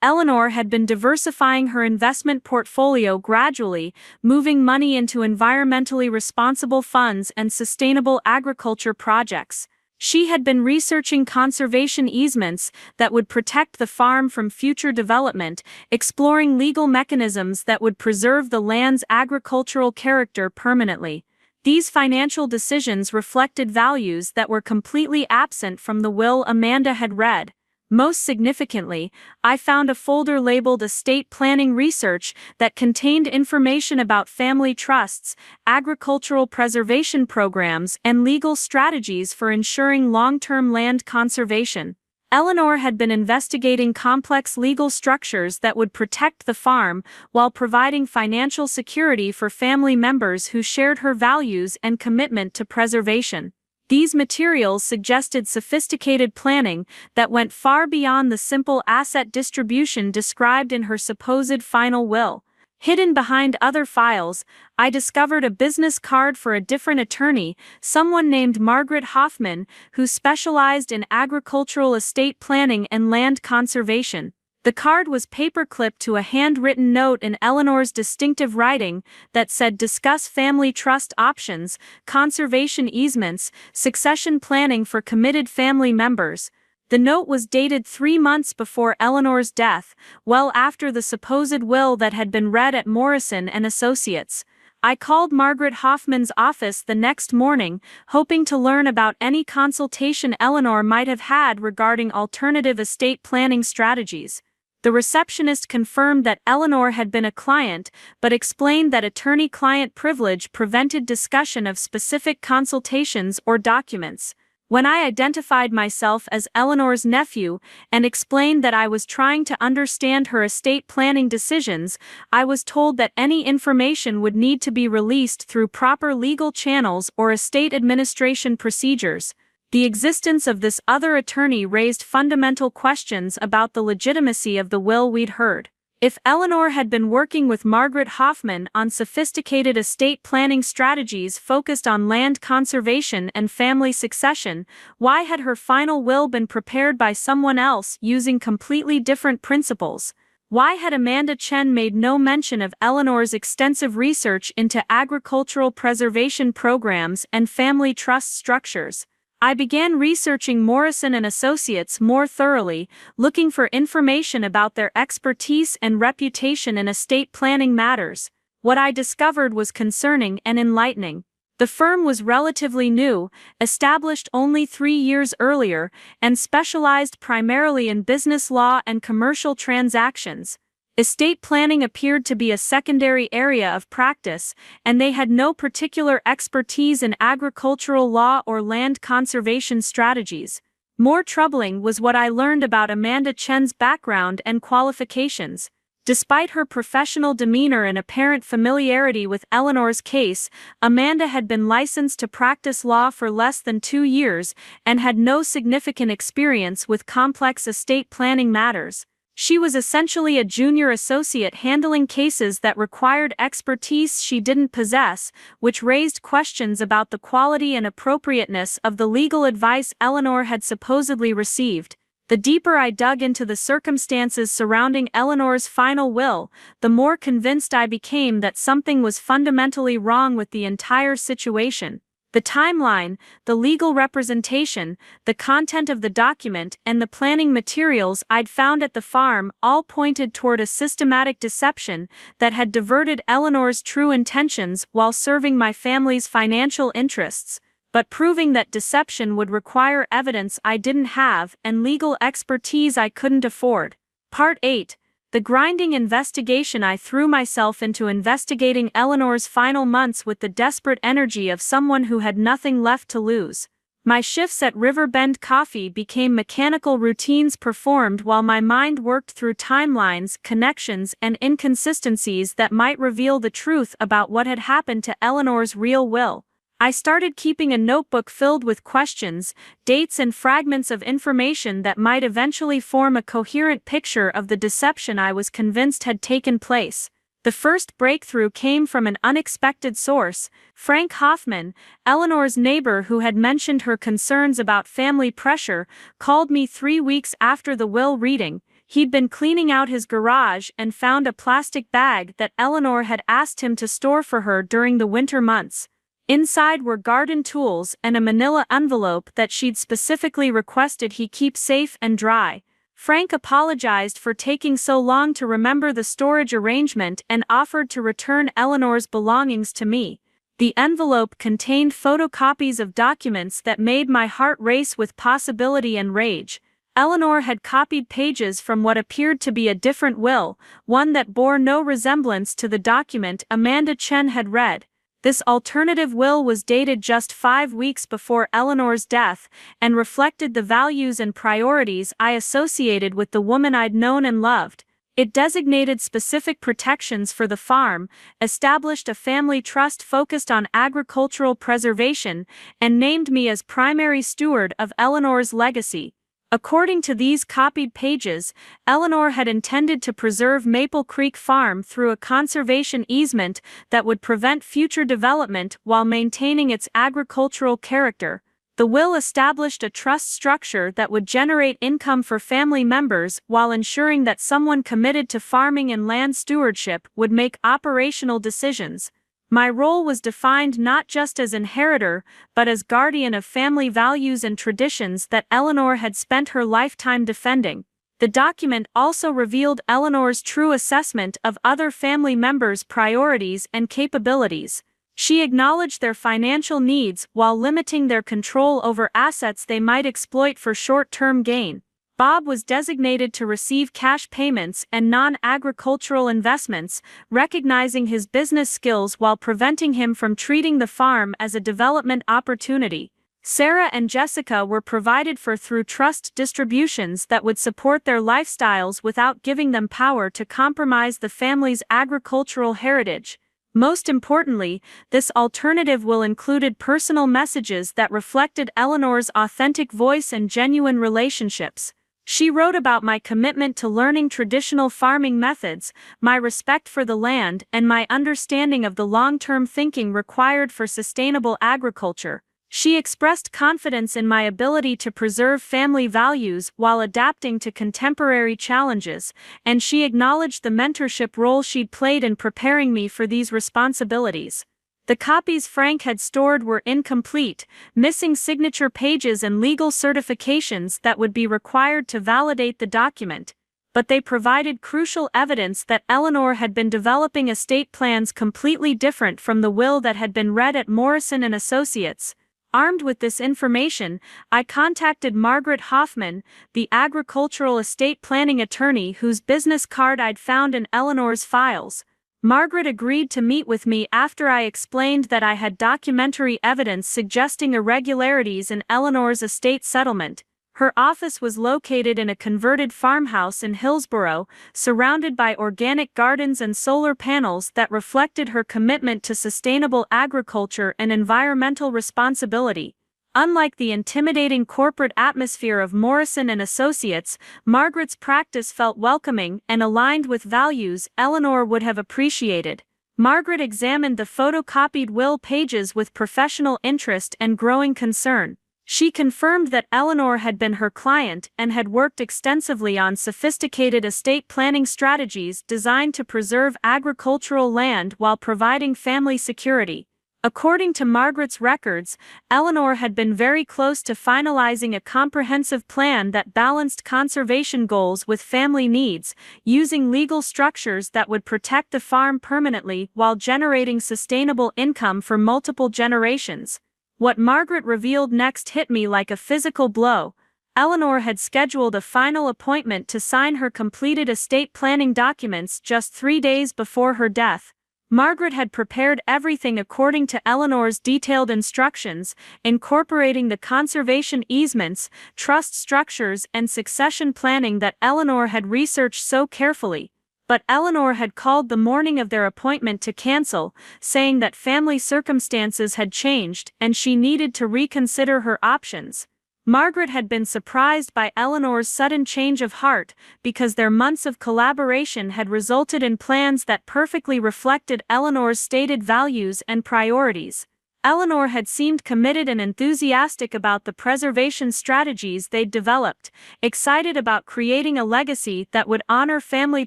Eleanor had been diversifying her investment portfolio gradually, moving money into environmentally responsible funds and sustainable agriculture projects. She had been researching conservation easements that would protect the farm from future development, exploring legal mechanisms that would preserve the land's agricultural character permanently. These financial decisions reflected values that were completely absent from the will Amanda had read. Most significantly, I found a folder labeled Estate Planning Research that contained information about family trusts, agricultural preservation programs, and legal strategies for ensuring long-term land conservation. Eleanor had been investigating complex legal structures that would protect the farm while providing financial security for family members who shared her values and commitment to preservation. These materials suggested sophisticated planning that went far beyond the simple asset distribution described in her supposed final will. Hidden behind other files, I discovered a business card for a different attorney, someone named Margaret Hoffman, who specialized in agricultural estate planning and land conservation. The card was paperclipped to a handwritten note in Eleanor's distinctive writing that said discuss family trust options, conservation easements, succession planning for committed family members. The note was dated 3 months before Eleanor's death, well after the supposed will that had been read at Morrison and Associates. I called Margaret Hoffman's office the next morning, hoping to learn about any consultation Eleanor might have had regarding alternative estate planning strategies. The receptionist confirmed that Eleanor had been a client, but explained that attorney-client privilege prevented discussion of specific consultations or documents. When I identified myself as Eleanor's nephew and explained that I was trying to understand her estate planning decisions, I was told that any information would need to be released through proper legal channels or estate administration procedures. The existence of this other attorney raised fundamental questions about the legitimacy of the will we'd heard. If Eleanor had been working with Margaret Hoffman on sophisticated estate planning strategies focused on land conservation and family succession, why had her final will been prepared by someone else using completely different principles? Why had Amanda Chen made no mention of Eleanor's extensive research into agricultural preservation programs and family trust structures? I began researching Morrison and Associates more thoroughly, looking for information about their expertise and reputation in estate planning matters. What I discovered was concerning and enlightening. The firm was relatively new, established only 3 years earlier, and specialized primarily in business law and commercial transactions. Estate planning appeared to be a secondary area of practice, and they had no particular expertise in agricultural law or land conservation strategies. More troubling was what I learned about Amanda Chen's background and qualifications. Despite her professional demeanor and apparent familiarity with Eleanor's case, Amanda had been licensed to practice law for less than 2 years and had no significant experience with complex estate planning matters. She was essentially a junior associate handling cases that required expertise she didn't possess, which raised questions about the quality and appropriateness of the legal advice Eleanor had supposedly received. The deeper I dug into the circumstances surrounding Eleanor's final will, the more convinced I became that something was fundamentally wrong with the entire situation. The timeline, the legal representation, the content of the document, and the planning materials I'd found at the farm all pointed toward a systematic deception that had diverted Eleanor's true intentions while serving my family's financial interests, but proving that deception would require evidence I didn't have and legal expertise I couldn't afford. Part 8. The grinding investigation. I threw myself into investigating Eleanor's final months with the desperate energy of someone who had nothing left to lose. My shifts at Riverbend Coffee became mechanical routines performed while my mind worked through timelines, connections, and inconsistencies that might reveal the truth about what had happened to Eleanor's real will. I started keeping a notebook filled with questions, dates, and fragments of information that might eventually form a coherent picture of the deception I was convinced had taken place. The first breakthrough came from an unexpected source. Frank Hoffman, Eleanor's neighbor who had mentioned her concerns about family pressure, called me 3 weeks after the will reading. He'd been cleaning out his garage and found a plastic bag that Eleanor had asked him to store for her during the winter months. Inside were garden tools and a manila envelope that she'd specifically requested he keep safe and dry. Frank apologized for taking so long to remember the storage arrangement and offered to return Eleanor's belongings to me. The envelope contained photocopies of documents that made my heart race with possibility and rage. Eleanor had copied pages from what appeared to be a different will, one that bore no resemblance to the document Amanda Chen had read. This alternative will was dated just 5 weeks before Eleanor's death and reflected the values and priorities I associated with the woman I'd known and loved. It designated specific protections for the farm, established a family trust focused on agricultural preservation, and named me as primary steward of Eleanor's legacy. According to these copied pages, Eleanor had intended to preserve Maple Creek Farm through a conservation easement that would prevent future development while maintaining its agricultural character. The will established a trust structure that would generate income for family members while ensuring that someone committed to farming and land stewardship would make operational decisions. My role was defined not just as inheritor, but as guardian of family values and traditions that Eleanor had spent her lifetime defending. The document also revealed Eleanor's true assessment of other family members' priorities and capabilities. She acknowledged their financial needs while limiting their control over assets they might exploit for short-term gain. Bob was designated to receive cash payments and non-agricultural investments, recognizing his business skills while preventing him from treating the farm as a development opportunity. Sarah and Jessica were provided for through trust distributions that would support their lifestyles without giving them power to compromise the family's agricultural heritage. Most importantly, this alternative will included personal messages that reflected Eleanor's authentic voice and genuine relationships. She wrote about my commitment to learning traditional farming methods, my respect for the land, and my understanding of the long-term thinking required for sustainable agriculture. She expressed confidence in my ability to preserve family values while adapting to contemporary challenges, and she acknowledged the mentorship role she'd played in preparing me for these responsibilities. The copies Frank had stored were incomplete, missing signature pages and legal certifications that would be required to validate the document, but they provided crucial evidence that Eleanor had been developing estate plans completely different from the will that had been read at Morrison and Associates. Armed with this information, I contacted Margaret Hoffman, the agricultural estate planning attorney whose business card I'd found in Eleanor's files. Margaret agreed to meet with me after I explained that I had documentary evidence suggesting irregularities in Eleanor's estate settlement. Her office was located in a converted farmhouse in Hillsborough, surrounded by organic gardens and solar panels that reflected her commitment to sustainable agriculture and environmental responsibility. Unlike the intimidating corporate atmosphere of Morrison and Associates, Margaret's practice felt welcoming and aligned with values Eleanor would have appreciated. Margaret examined the photocopied will pages with professional interest and growing concern. She confirmed that Eleanor had been her client and had worked extensively on sophisticated estate planning strategies designed to preserve agricultural land while providing family security. According to Margaret's records, Eleanor had been very close to finalizing a comprehensive plan that balanced conservation goals with family needs, using legal structures that would protect the farm permanently while generating sustainable income for multiple generations. What Margaret revealed next hit me like a physical blow. Eleanor had scheduled a final appointment to sign her completed estate planning documents just 3 days before her death. Margaret had prepared everything according to Eleanor's detailed instructions, incorporating the conservation easements, trust structures, and succession planning that Eleanor had researched so carefully. But Eleanor had called the morning of their appointment to cancel, saying that family circumstances had changed and she needed to reconsider her options. Margaret had been surprised by Eleanor's sudden change of heart because their months of collaboration had resulted in plans that perfectly reflected Eleanor's stated values and priorities. Eleanor had seemed committed and enthusiastic about the preservation strategies they'd developed, excited about creating a legacy that would honor family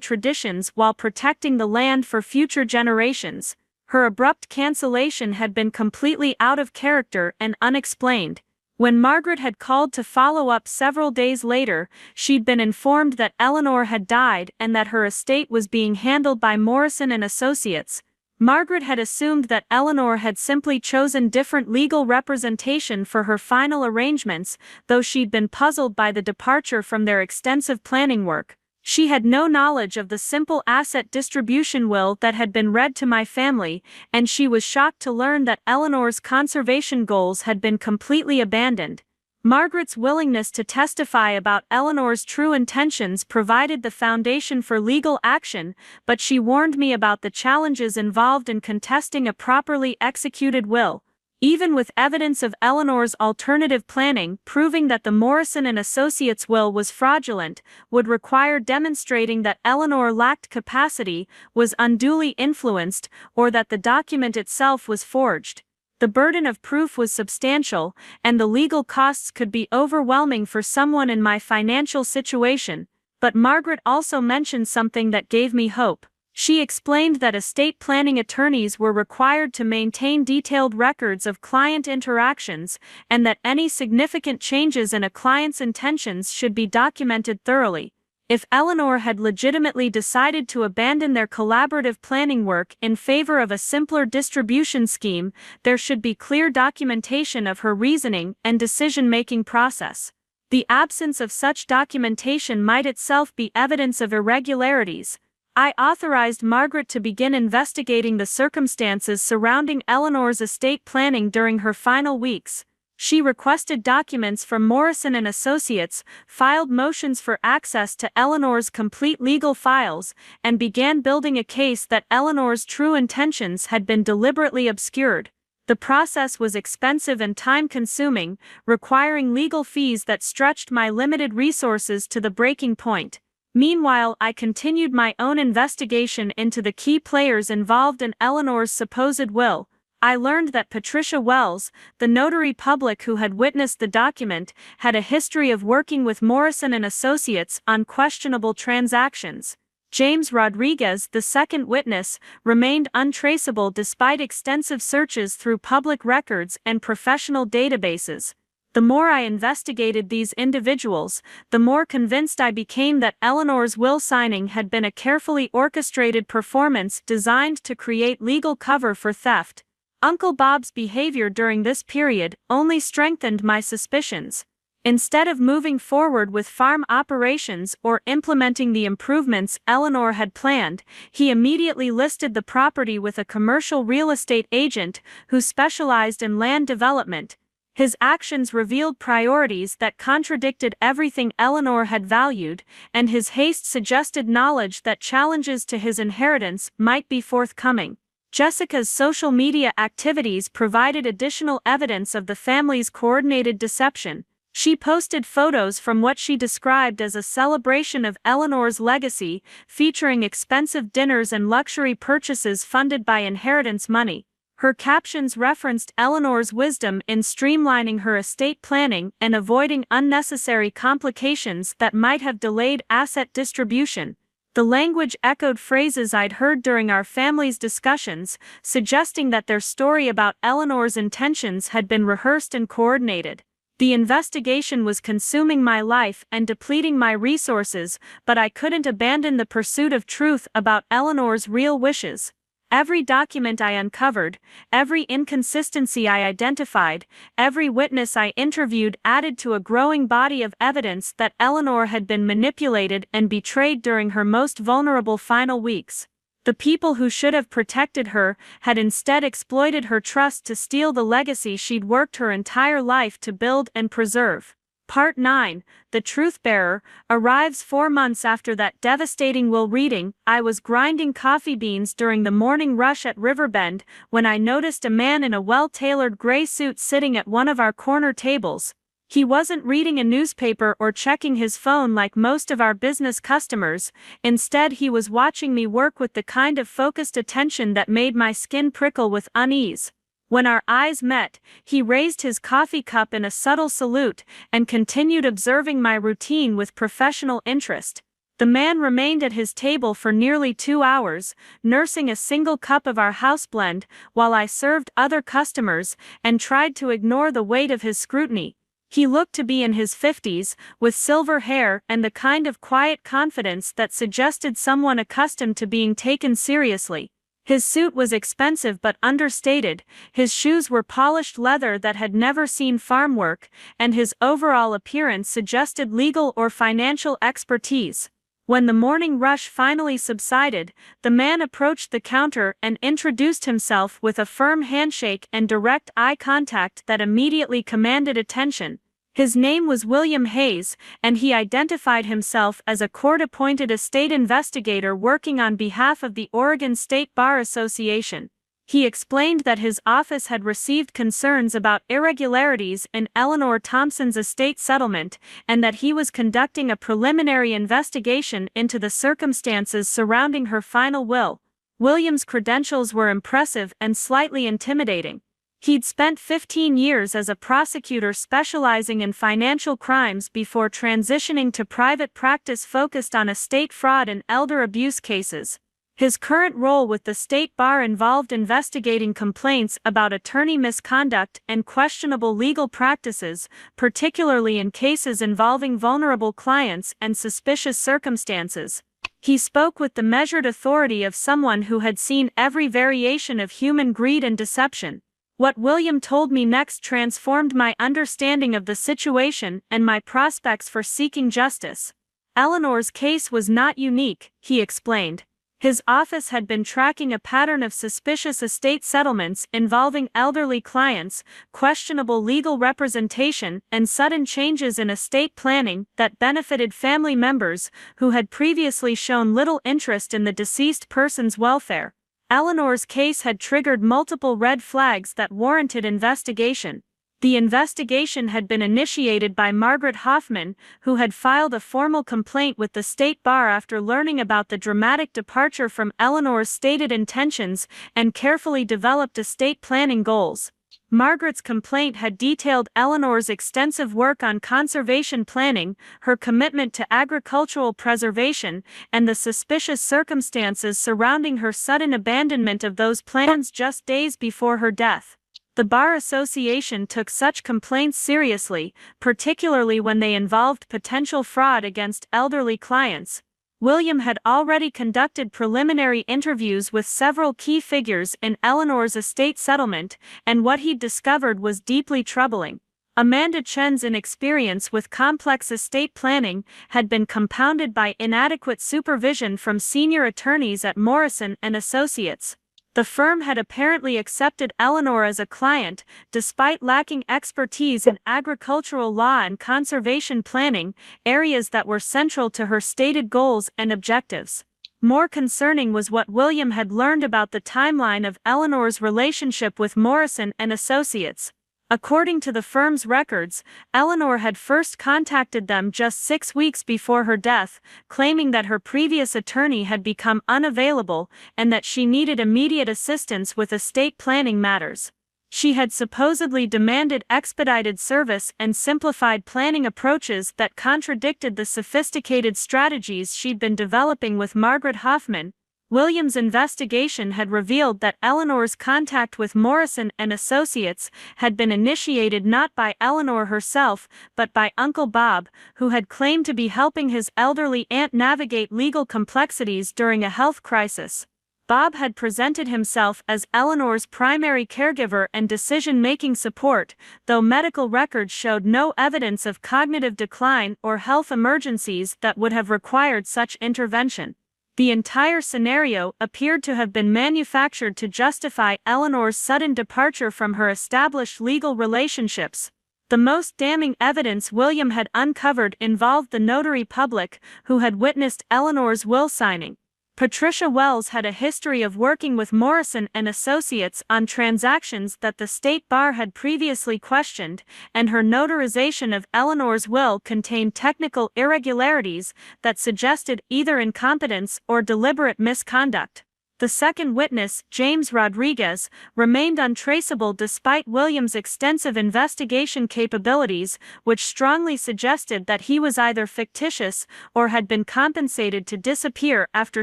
traditions while protecting the land for future generations. Her abrupt cancellation had been completely out of character and unexplained. When Margaret had called to follow up several days later, she'd been informed that Eleanor had died and that her estate was being handled by Morrison and Associates. Margaret had assumed that Eleanor had simply chosen different legal representation for her final arrangements, though she'd been puzzled by the departure from their extensive planning work. She had no knowledge of the simple asset distribution will that had been read to my family, and she was shocked to learn that Eleanor's conservation goals had been completely abandoned. Margaret's willingness to testify about Eleanor's true intentions provided the foundation for legal action, but she warned me about the challenges involved in contesting a properly executed will. Even with evidence of Eleanor's alternative planning proving that the Morrison and Associates will was fraudulent, would require demonstrating that Eleanor lacked capacity, was unduly influenced, or that the document itself was forged. The burden of proof was substantial, and the legal costs could be overwhelming for someone in my financial situation. But Margaret also mentioned something that gave me hope. She explained that estate planning attorneys were required to maintain detailed records of client interactions, and that any significant changes in a client's intentions should be documented thoroughly. If Eleanor had legitimately decided to abandon their collaborative planning work in favor of a simpler distribution scheme, there should be clear documentation of her reasoning and decision-making process. The absence of such documentation might itself be evidence of irregularities. I authorized Margaret to begin investigating the circumstances surrounding Eleanor's estate planning during her final weeks. She requested documents from Morrison and Associates, filed motions for access to Eleanor's complete legal files, and began building a case that Eleanor's true intentions had been deliberately obscured. The process was expensive and time-consuming, requiring legal fees that stretched my limited resources to the breaking point. Meanwhile, I continued my own investigation into the key players involved in Eleanor's supposed will. I learned that Patricia Wells, the notary public who had witnessed the document, had a history of working with Morrison and Associates on questionable transactions. James Rodriguez, the second witness, remained untraceable despite extensive searches through public records and professional databases. The more I investigated these individuals, the more convinced I became that Eleanor's will signing had been a carefully orchestrated performance designed to create legal cover for theft. Uncle Bob's behavior during this period only strengthened my suspicions. Instead of moving forward with farm operations or implementing the improvements Eleanor had planned, he immediately listed the property with a commercial real estate agent who specialized in land development. His actions revealed priorities that contradicted everything Eleanor had valued, and his haste suggested knowledge that challenges to his inheritance might be forthcoming. Jessica's social media activities provided additional evidence of the family's coordinated deception. She posted photos from what she described as a celebration of Eleanor's legacy, featuring expensive dinners and luxury purchases funded by inheritance money. Her captions referenced Eleanor's wisdom in streamlining her estate planning and avoiding unnecessary complications that might have delayed asset distribution. The language echoed phrases I'd heard during our family's discussions, suggesting that their story about Eleanor's intentions had been rehearsed and coordinated. The investigation was consuming my life and depleting my resources, but I couldn't abandon the pursuit of truth about Eleanor's real wishes. Every document I uncovered, every inconsistency I identified, every witness I interviewed added to a growing body of evidence that Eleanor had been manipulated and betrayed during her most vulnerable final weeks. The people who should have protected her had instead exploited her trust to steal the legacy she'd worked her entire life to build and preserve. Part 9, The Truth Bearer, arrives 4 months after that devastating will reading. I was grinding coffee beans during the morning rush at Riverbend when I noticed a man in a well-tailored gray suit sitting at one of our corner tables. He wasn't reading a newspaper or checking his phone like most of our business customers. Instead, he was watching me work with the kind of focused attention that made my skin prickle with unease. When our eyes met, he raised his coffee cup in a subtle salute and continued observing my routine with professional interest. The man remained at his table for nearly 2 hours, nursing a single cup of our house blend, while I served other customers and tried to ignore the weight of his scrutiny. He looked to be in his 50s, with silver hair and the kind of quiet confidence that suggested someone accustomed to being taken seriously. His suit was expensive but understated, his shoes were polished leather that had never seen farm work, and his overall appearance suggested legal or financial expertise. When the morning rush finally subsided, the man approached the counter and introduced himself with a firm handshake and direct eye contact that immediately commanded attention. His name was William Hayes, and he identified himself as a court-appointed estate investigator working on behalf of the Oregon State Bar Association. He explained that his office had received concerns about irregularities in Eleanor Thompson's estate settlement, and that he was conducting a preliminary investigation into the circumstances surrounding her final will. William's credentials were impressive and slightly intimidating. He'd spent 15 years as a prosecutor specializing in financial crimes before transitioning to private practice focused on estate fraud and elder abuse cases. His current role with the state bar involved investigating complaints about attorney misconduct and questionable legal practices, particularly in cases involving vulnerable clients and suspicious circumstances. He spoke with the measured authority of someone who had seen every variation of human greed and deception. What William told me next transformed my understanding of the situation and my prospects for seeking justice. Eleanor's case was not unique, he explained. His office had been tracking a pattern of suspicious estate settlements involving elderly clients, questionable legal representation, and sudden changes in estate planning that benefited family members who had previously shown little interest in the deceased person's welfare. Eleanor's case had triggered multiple red flags that warranted investigation. The investigation had been initiated by Margaret Hoffman, who had filed a formal complaint with the state bar after learning about the dramatic departure from Eleanor's stated intentions and carefully developed estate planning goals. Margaret's complaint had detailed Eleanor's extensive work on conservation planning, her commitment to agricultural preservation, and the suspicious circumstances surrounding her sudden abandonment of those plans just days before her death. The Bar Association took such complaints seriously, particularly when they involved potential fraud against elderly clients. William had already conducted preliminary interviews with several key figures in Eleanor's estate settlement, and what he'd discovered was deeply troubling. Amanda Chen's inexperience with complex estate planning had been compounded by inadequate supervision from senior attorneys at Morrison and Associates. The firm had apparently accepted Eleanor as a client, despite lacking expertise in agricultural law and conservation planning, areas that were central to her stated goals and objectives. More concerning was what William had learned about the timeline of Eleanor's relationship with Morrison and Associates. According to the firm's records, Eleanor had first contacted them just 6 weeks before her death, claiming that her previous attorney had become unavailable and that she needed immediate assistance with estate planning matters. She had supposedly demanded expedited service and simplified planning approaches that contradicted the sophisticated strategies she'd been developing with Margaret Hoffman. William's investigation had revealed that Eleanor's contact with Morrison and Associates had been initiated not by Eleanor herself, but by Uncle Bob, who had claimed to be helping his elderly aunt navigate legal complexities during a health crisis. Bob had presented himself as Eleanor's primary caregiver and decision-making support, though medical records showed no evidence of cognitive decline or health emergencies that would have required such intervention. The entire scenario appeared to have been manufactured to justify Eleanor's sudden departure from her established legal relationships. The most damning evidence William had uncovered involved the notary public who had witnessed Eleanor's will signing. Patricia Wells had a history of working with Morrison and Associates on transactions that the state bar had previously questioned, and her notarization of Eleanor's will contained technical irregularities that suggested either incompetence or deliberate misconduct. The second witness, James Rodriguez, remained untraceable despite William's extensive investigation capabilities, which strongly suggested that he was either fictitious or had been compensated to disappear after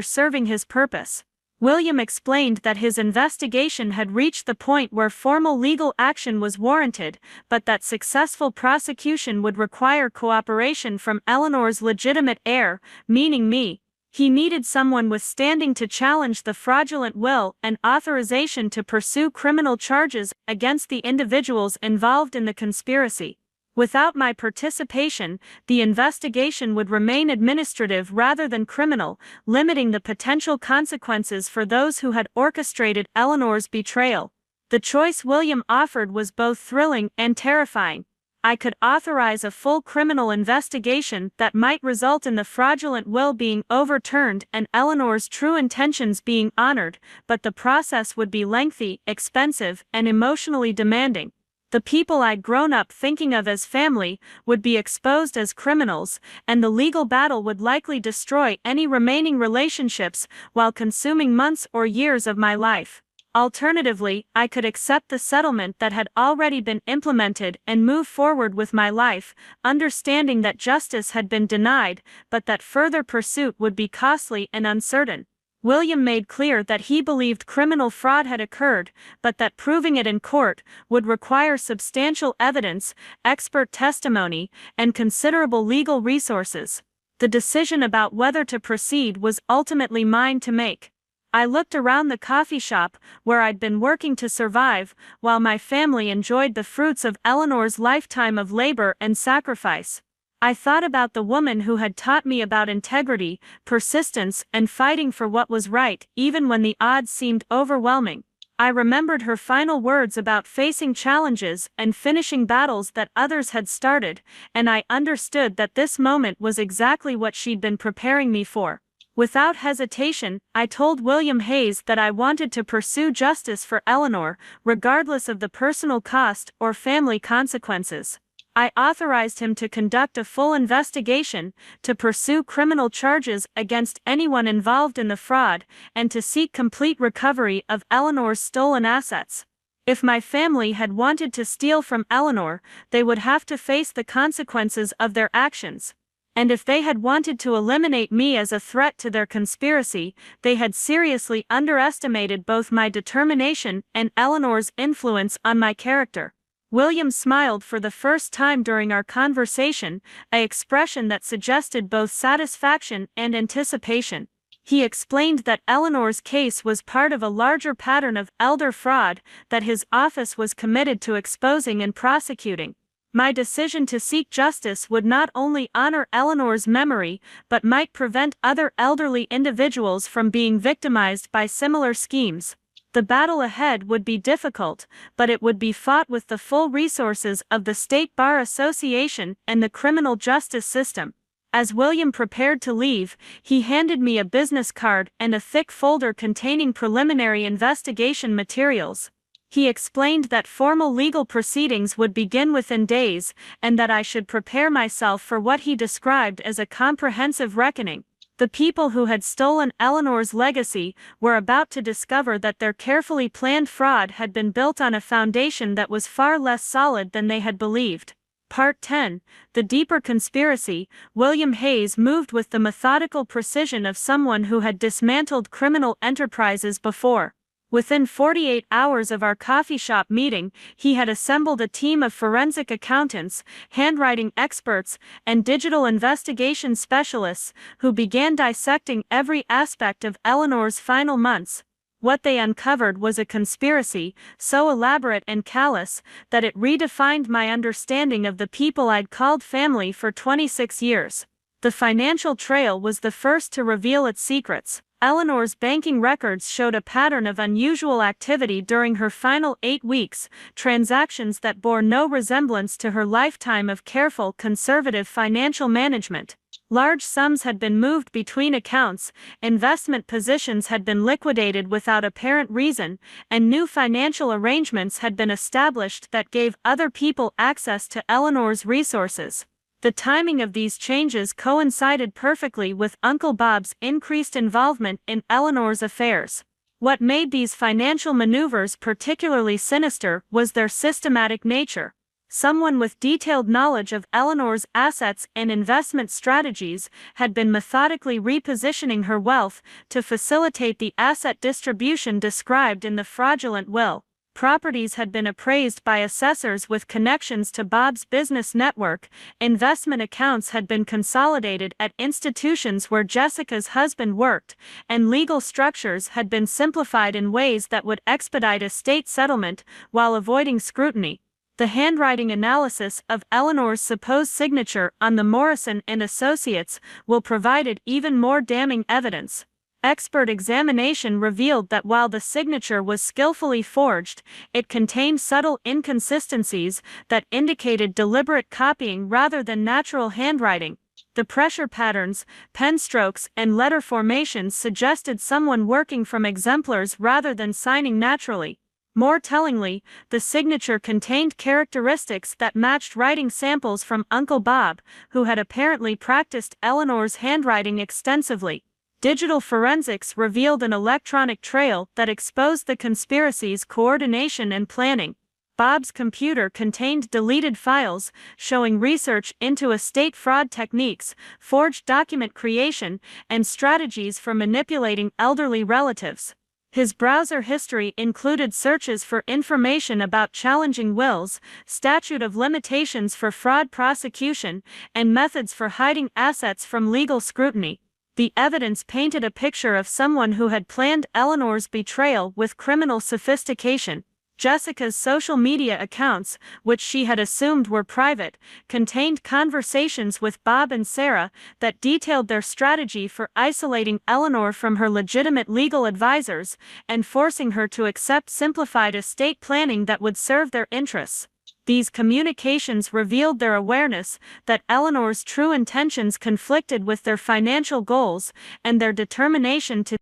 serving his purpose. William explained that his investigation had reached the point where formal legal action was warranted, but that successful prosecution would require cooperation from Eleanor's legitimate heir, meaning me. He needed someone with standing to challenge the fraudulent will and authorization to pursue criminal charges against the individuals involved in the conspiracy. Without my participation, the investigation would remain administrative rather than criminal, limiting the potential consequences for those who had orchestrated Eleanor's betrayal. The choice William offered was both thrilling and terrifying. I could authorize a full criminal investigation that might result in the fraudulent will being overturned and Eleanor's true intentions being honored, but the process would be lengthy, expensive, and emotionally demanding. The people I'd grown up thinking of as family would be exposed as criminals, and the legal battle would likely destroy any remaining relationships while consuming months or years of my life. Alternatively, I could accept the settlement that had already been implemented and move forward with my life, understanding that justice had been denied, but that further pursuit would be costly and uncertain. William made clear that he believed criminal fraud had occurred, but that proving it in court would require substantial evidence, expert testimony, and considerable legal resources. The decision about whether to proceed was ultimately mine to make. I looked around the coffee shop, where I'd been working to survive, while my family enjoyed the fruits of Eleanor's lifetime of labor and sacrifice. I thought about the woman who had taught me about integrity, persistence, and fighting for what was right, even when the odds seemed overwhelming. I remembered her final words about facing challenges and finishing battles that others had started, and I understood that this moment was exactly what she'd been preparing me for. Without hesitation, I told William Hayes that I wanted to pursue justice for Eleanor, regardless of the personal cost or family consequences. I authorized him to conduct a full investigation, to pursue criminal charges against anyone involved in the fraud, and to seek complete recovery of Eleanor's stolen assets. If my family had wanted to steal from Eleanor, they would have to face the consequences of their actions. And if they had wanted to eliminate me as a threat to their conspiracy, they had seriously underestimated both my determination and Eleanor's influence on my character. William smiled for the first time during our conversation, an expression that suggested both satisfaction and anticipation. He explained that Eleanor's case was part of a larger pattern of elder fraud that his office was committed to exposing and prosecuting. My decision to seek justice would not only honor Eleanor's memory, but might prevent other elderly individuals from being victimized by similar schemes. The battle ahead would be difficult, but it would be fought with the full resources of the State Bar Association and the criminal justice system. As William prepared to leave, he handed me a business card and a thick folder containing preliminary investigation materials. He explained that formal legal proceedings would begin within days, and that I should prepare myself for what he described as a comprehensive reckoning. The people who had stolen Eleanor's legacy were about to discover that their carefully planned fraud had been built on a foundation that was far less solid than they had believed. Part 10. The Deeper Conspiracy. William Hayes moved with the methodical precision of someone who had dismantled criminal enterprises before. Within 48 hours of our coffee shop meeting, he had assembled a team of forensic accountants, handwriting experts, and digital investigation specialists who began dissecting every aspect of Eleanor's final months. What they uncovered was a conspiracy, so elaborate and callous that it redefined my understanding of the people I'd called family for 26 years. The financial trail was the first to reveal its secrets. Eleanor's banking records showed a pattern of unusual activity during her final 8 weeks, transactions that bore no resemblance to her lifetime of careful, conservative financial management. Large sums had been moved between accounts, investment positions had been liquidated without apparent reason, and new financial arrangements had been established that gave other people access to Eleanor's resources. The timing of these changes coincided perfectly with Uncle Bob's increased involvement in Eleanor's affairs. What made these financial maneuvers particularly sinister was their systematic nature. Someone with detailed knowledge of Eleanor's assets and investment strategies had been methodically repositioning her wealth to facilitate the asset distribution described in the fraudulent will. Properties had been appraised by assessors with connections to Bob's business network, investment accounts had been consolidated at institutions where Jessica's husband worked, and legal structures had been simplified in ways that would expedite estate settlement while avoiding scrutiny. The handwriting analysis of Eleanor's supposed signature on the Morrison and Associates will provide even more damning evidence. Expert examination revealed that while the signature was skillfully forged, it contained subtle inconsistencies that indicated deliberate copying rather than natural handwriting. The pressure patterns, pen strokes, and letter formations suggested someone working from exemplars rather than signing naturally. More tellingly, the signature contained characteristics that matched writing samples from Uncle Bob, who had apparently practiced Eleanor's handwriting extensively. Digital forensics revealed an electronic trail that exposed the conspiracy's coordination and planning. Bob's computer contained deleted files showing research into estate fraud techniques, forged document creation, and strategies for manipulating elderly relatives. His browser history included searches for information about challenging wills, statute of limitations for fraud prosecution, and methods for hiding assets from legal scrutiny. The evidence painted a picture of someone who had planned Eleanor's betrayal with criminal sophistication. Jessica's social media accounts, which she had assumed were private, contained conversations with Bob and Sarah that detailed their strategy for isolating Eleanor from her legitimate legal advisors and forcing her to accept simplified estate planning that would serve their interests. These communications revealed their awareness that Eleanor's true intentions conflicted with their financial goals and their determination to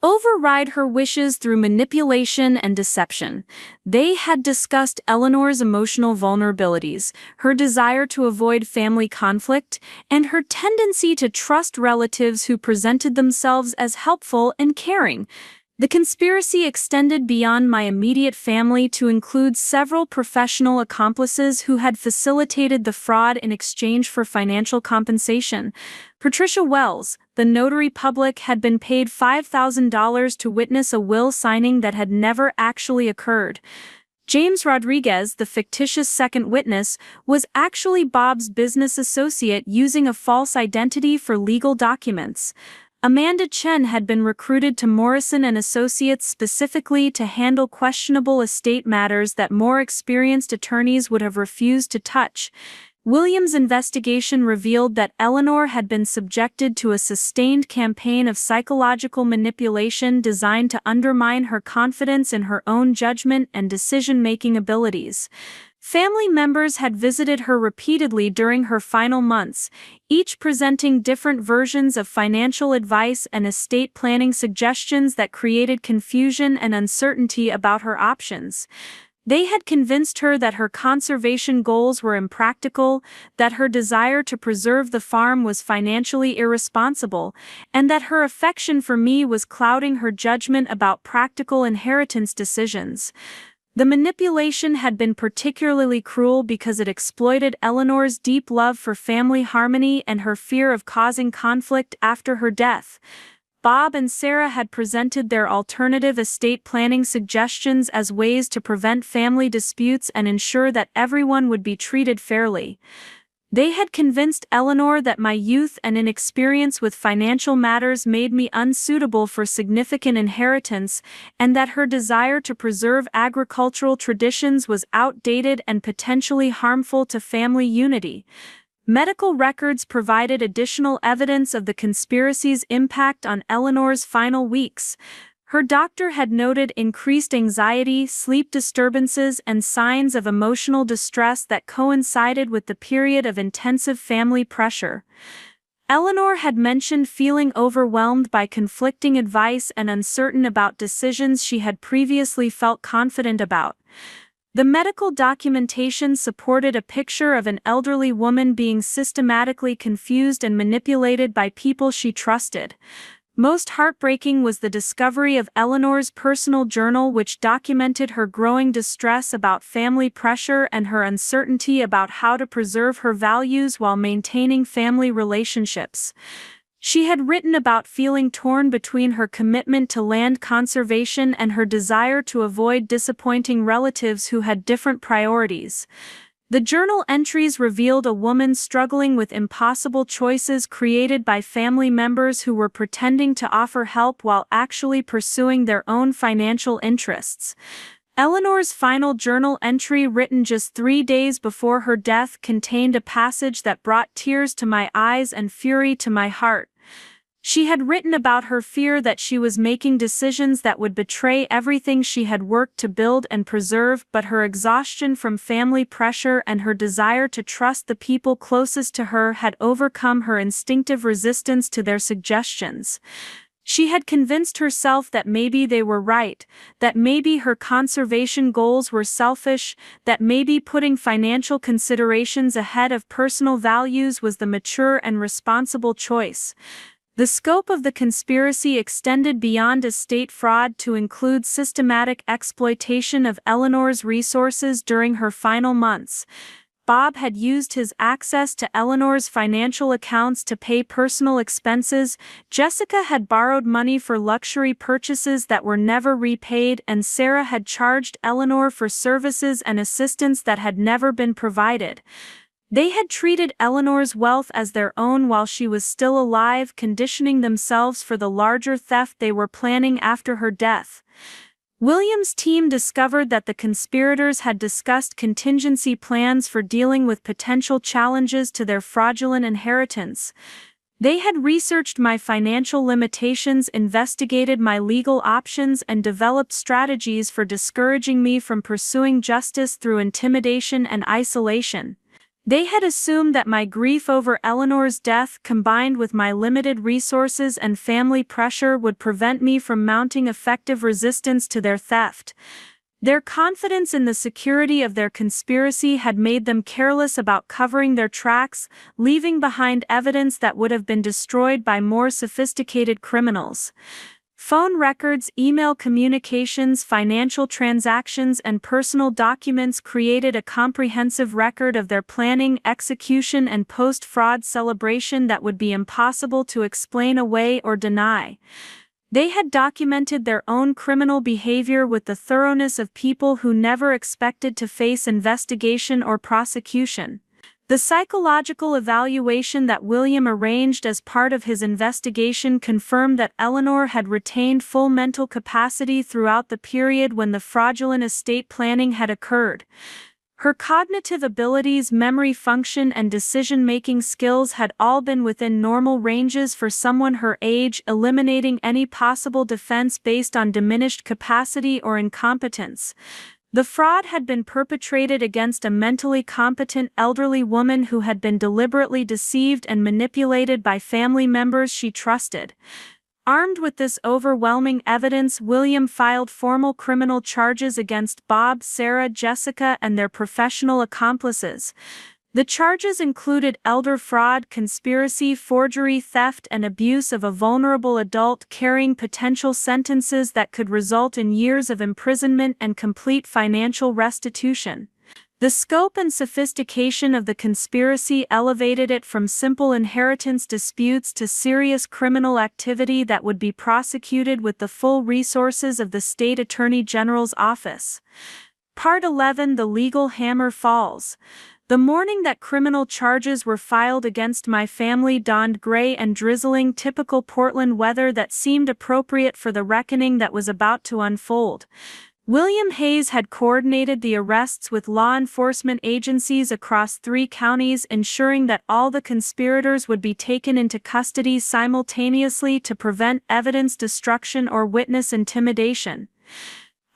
override her wishes through manipulation and deception. They had discussed Eleanor's emotional vulnerabilities, her desire to avoid family conflict, and her tendency to trust relatives who presented themselves as helpful and caring. The conspiracy extended beyond my immediate family to include several professional accomplices who had facilitated the fraud in exchange for financial compensation. Patricia Wells, the notary public, had been paid $5,000 to witness a will signing that had never actually occurred. James Rodriguez, the fictitious second witness, was actually Bob's business associate using a false identity for legal documents. Amanda Chen had been recruited to Morrison and Associates specifically to handle questionable estate matters that more experienced attorneys would have refused to touch. Williams' investigation revealed that Eleanor had been subjected to a sustained campaign of psychological manipulation designed to undermine her confidence in her own judgment and decision-making abilities. Family members had visited her repeatedly during her final months, each presenting different versions of financial advice and estate planning suggestions that created confusion and uncertainty about her options. They had convinced her that her conservation goals were impractical, that her desire to preserve the farm was financially irresponsible, and that her affection for me was clouding her judgment about practical inheritance decisions. The manipulation had been particularly cruel because it exploited Eleanor's deep love for family harmony and her fear of causing conflict after her death. Bob and Sarah had presented their alternative estate planning suggestions as ways to prevent family disputes and ensure that everyone would be treated fairly. They had convinced Eleanor that my youth and inexperience with financial matters made me unsuitable for significant inheritance, and that her desire to preserve agricultural traditions was outdated and potentially harmful to family unity. Medical records provided additional evidence of the conspiracy's impact on Eleanor's final weeks. Her doctor had noted increased anxiety, sleep disturbances, and signs of emotional distress that coincided with the period of intensive family pressure. Eleanor had mentioned feeling overwhelmed by conflicting advice and uncertain about decisions she had previously felt confident about. The medical documentation supported a picture of an elderly woman being systematically confused and manipulated by people she trusted. Most heartbreaking was the discovery of Eleanor's personal journal, which documented her growing distress about family pressure and her uncertainty about how to preserve her values while maintaining family relationships. She had written about feeling torn between her commitment to land conservation and her desire to avoid disappointing relatives who had different priorities. The journal entries revealed a woman struggling with impossible choices created by family members who were pretending to offer help while actually pursuing their own financial interests. Eleanor's final journal entry, written just 3 days before her death, contained a passage that brought tears to my eyes and fury to my heart. She had written about her fear that she was making decisions that would betray everything she had worked to build and preserve, but her exhaustion from family pressure and her desire to trust the people closest to her had overcome her instinctive resistance to their suggestions. She had convinced herself that maybe they were right, that maybe her conservation goals were selfish, that maybe putting financial considerations ahead of personal values was the mature and responsible choice. The scope of the conspiracy extended beyond estate fraud to include systematic exploitation of Eleanor's resources during her final months. Bob had used his access to Eleanor's financial accounts to pay personal expenses, Jessica had borrowed money for luxury purchases that were never repaid, and Sarah had charged Eleanor for services and assistance that had never been provided. They had treated Eleanor's wealth as their own while she was still alive, conditioning themselves for the larger theft they were planning after her death. William's team discovered that the conspirators had discussed contingency plans for dealing with potential challenges to their fraudulent inheritance. They had researched my financial limitations, investigated my legal options, and developed strategies for discouraging me from pursuing justice through intimidation and isolation. They had assumed that my grief over Eleanor's death, combined with my limited resources and family pressure, would prevent me from mounting effective resistance to their theft. Their confidence in the security of their conspiracy had made them careless about covering their tracks, leaving behind evidence that would have been destroyed by more sophisticated criminals. Phone records, email communications, financial transactions, and personal documents created a comprehensive record of their planning, execution, and post-fraud celebration that would be impossible to explain away or deny. They had documented their own criminal behavior with the thoroughness of people who never expected to face investigation or prosecution. The psychological evaluation that William arranged as part of his investigation confirmed that Eleanor had retained full mental capacity throughout the period when the fraudulent estate planning had occurred. Her cognitive abilities, memory function, and decision-making skills had all been within normal ranges for someone her age, eliminating any possible defense based on diminished capacity or incompetence. The fraud had been perpetrated against a mentally competent elderly woman who had been deliberately deceived and manipulated by family members she trusted. Armed with this overwhelming evidence, William filed formal criminal charges against Bob, Sarah, Jessica, and their professional accomplices. The charges included elder fraud, conspiracy, forgery, theft, and abuse of a vulnerable adult, carrying potential sentences that could result in years of imprisonment and complete financial restitution. The scope and sophistication of the conspiracy elevated it from simple inheritance disputes to serious criminal activity that would be prosecuted with the full resources of the State Attorney General's office. Part 11: The Legal Hammer Falls. The morning that criminal charges were filed against my family dawned gray and drizzling, typical Portland weather that seemed appropriate for the reckoning that was about to unfold. William Hayes had coordinated the arrests with law enforcement agencies across 3 counties, ensuring that all the conspirators would be taken into custody simultaneously to prevent evidence destruction or witness intimidation.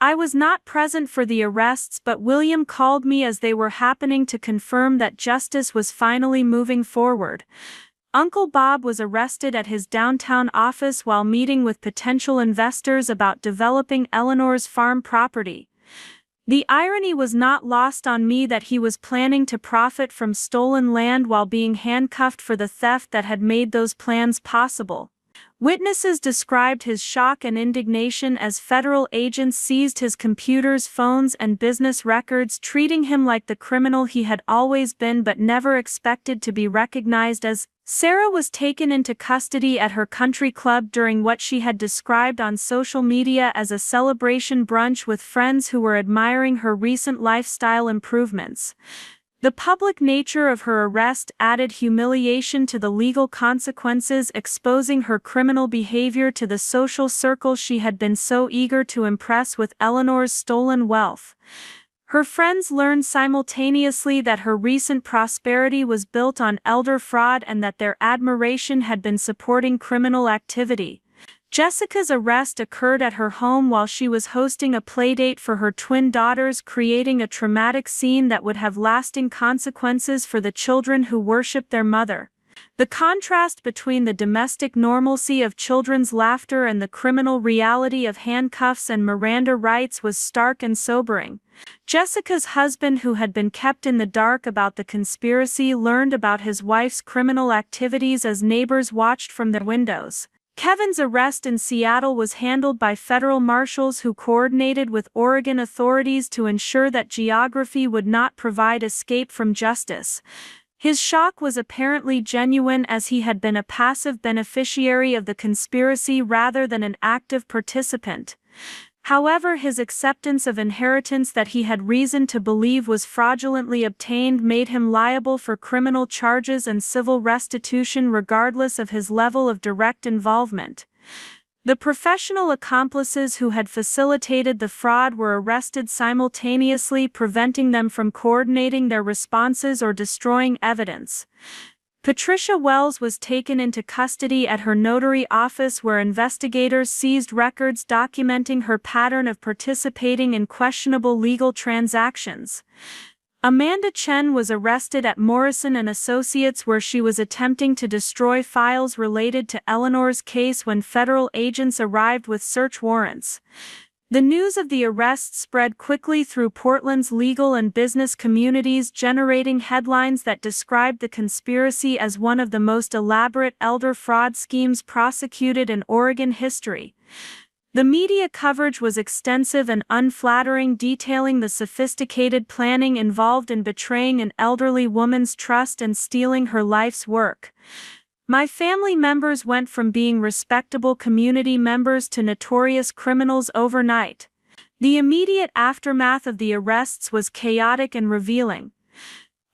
I was not present for the arrests, but William called me as they were happening to confirm that justice was finally moving forward. Uncle Bob was arrested at his downtown office while meeting with potential investors about developing Eleanor's farm property. The irony was not lost on me that he was planning to profit from stolen land while being handcuffed for the theft that had made those plans possible. Witnesses described his shock and indignation as federal agents seized his computers, phones, and business records, treating him like the criminal he had always been but never expected to be recognized as. Sarah was taken into custody at her country club during what she had described on social media as a celebration brunch with friends who were admiring her recent lifestyle improvements. The public nature of her arrest added humiliation to the legal consequences, exposing her criminal behavior to the social circle she had been so eager to impress with Eleanor's stolen wealth. Her friends learned simultaneously that her recent prosperity was built on elder fraud and that their admiration had been supporting criminal activity. Jessica's arrest occurred at her home while she was hosting a playdate for her twin daughters, creating a traumatic scene that would have lasting consequences for the children who worshipped their mother. The contrast between the domestic normalcy of children's laughter and the criminal reality of handcuffs and Miranda rights was stark and sobering. Jessica's husband, who had been kept in the dark about the conspiracy, learned about his wife's criminal activities as neighbors watched from their windows. Kevin's arrest in Seattle was handled by federal marshals who coordinated with Oregon authorities to ensure that geography would not provide escape from justice. His shock was apparently genuine, as he had been a passive beneficiary of the conspiracy rather than an active participant. However, his acceptance of inheritance that he had reason to believe was fraudulently obtained made him liable for criminal charges and civil restitution regardless of his level of direct involvement. The professional accomplices who had facilitated the fraud were arrested simultaneously, preventing them from coordinating their responses or destroying evidence. Patricia Wells was taken into custody at her notary office, where investigators seized records documenting her pattern of participating in questionable legal transactions. Amanda Chen was arrested at Morrison & Associates, where she was attempting to destroy files related to Eleanor's case when federal agents arrived with search warrants. The news of the arrest spread quickly through Portland's legal and business communities, generating headlines that described the conspiracy as one of the most elaborate elder fraud schemes prosecuted in Oregon history. The media coverage was extensive and unflattering, detailing the sophisticated planning involved in betraying an elderly woman's trust and stealing her life's work. My family members went from being respectable community members to notorious criminals overnight. The immediate aftermath of the arrests was chaotic and revealing.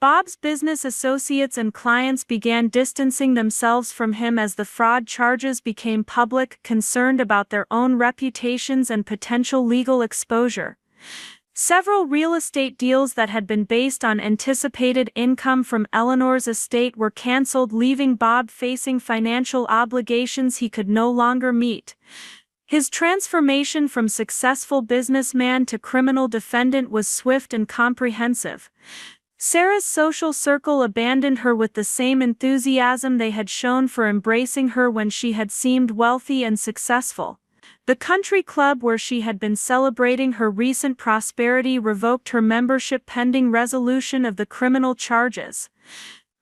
Bob's business associates and clients began distancing themselves from him as the fraud charges became public, concerned about their own reputations and potential legal exposure. Several real estate deals that had been based on anticipated income from Eleanor's estate were canceled, leaving Bob facing financial obligations he could no longer meet. His transformation from successful businessman to criminal defendant was swift and comprehensive. Sarah's social circle abandoned her with the same enthusiasm they had shown for embracing her when she had seemed wealthy and successful. The country club where she had been celebrating her recent prosperity revoked her membership pending resolution of the criminal charges.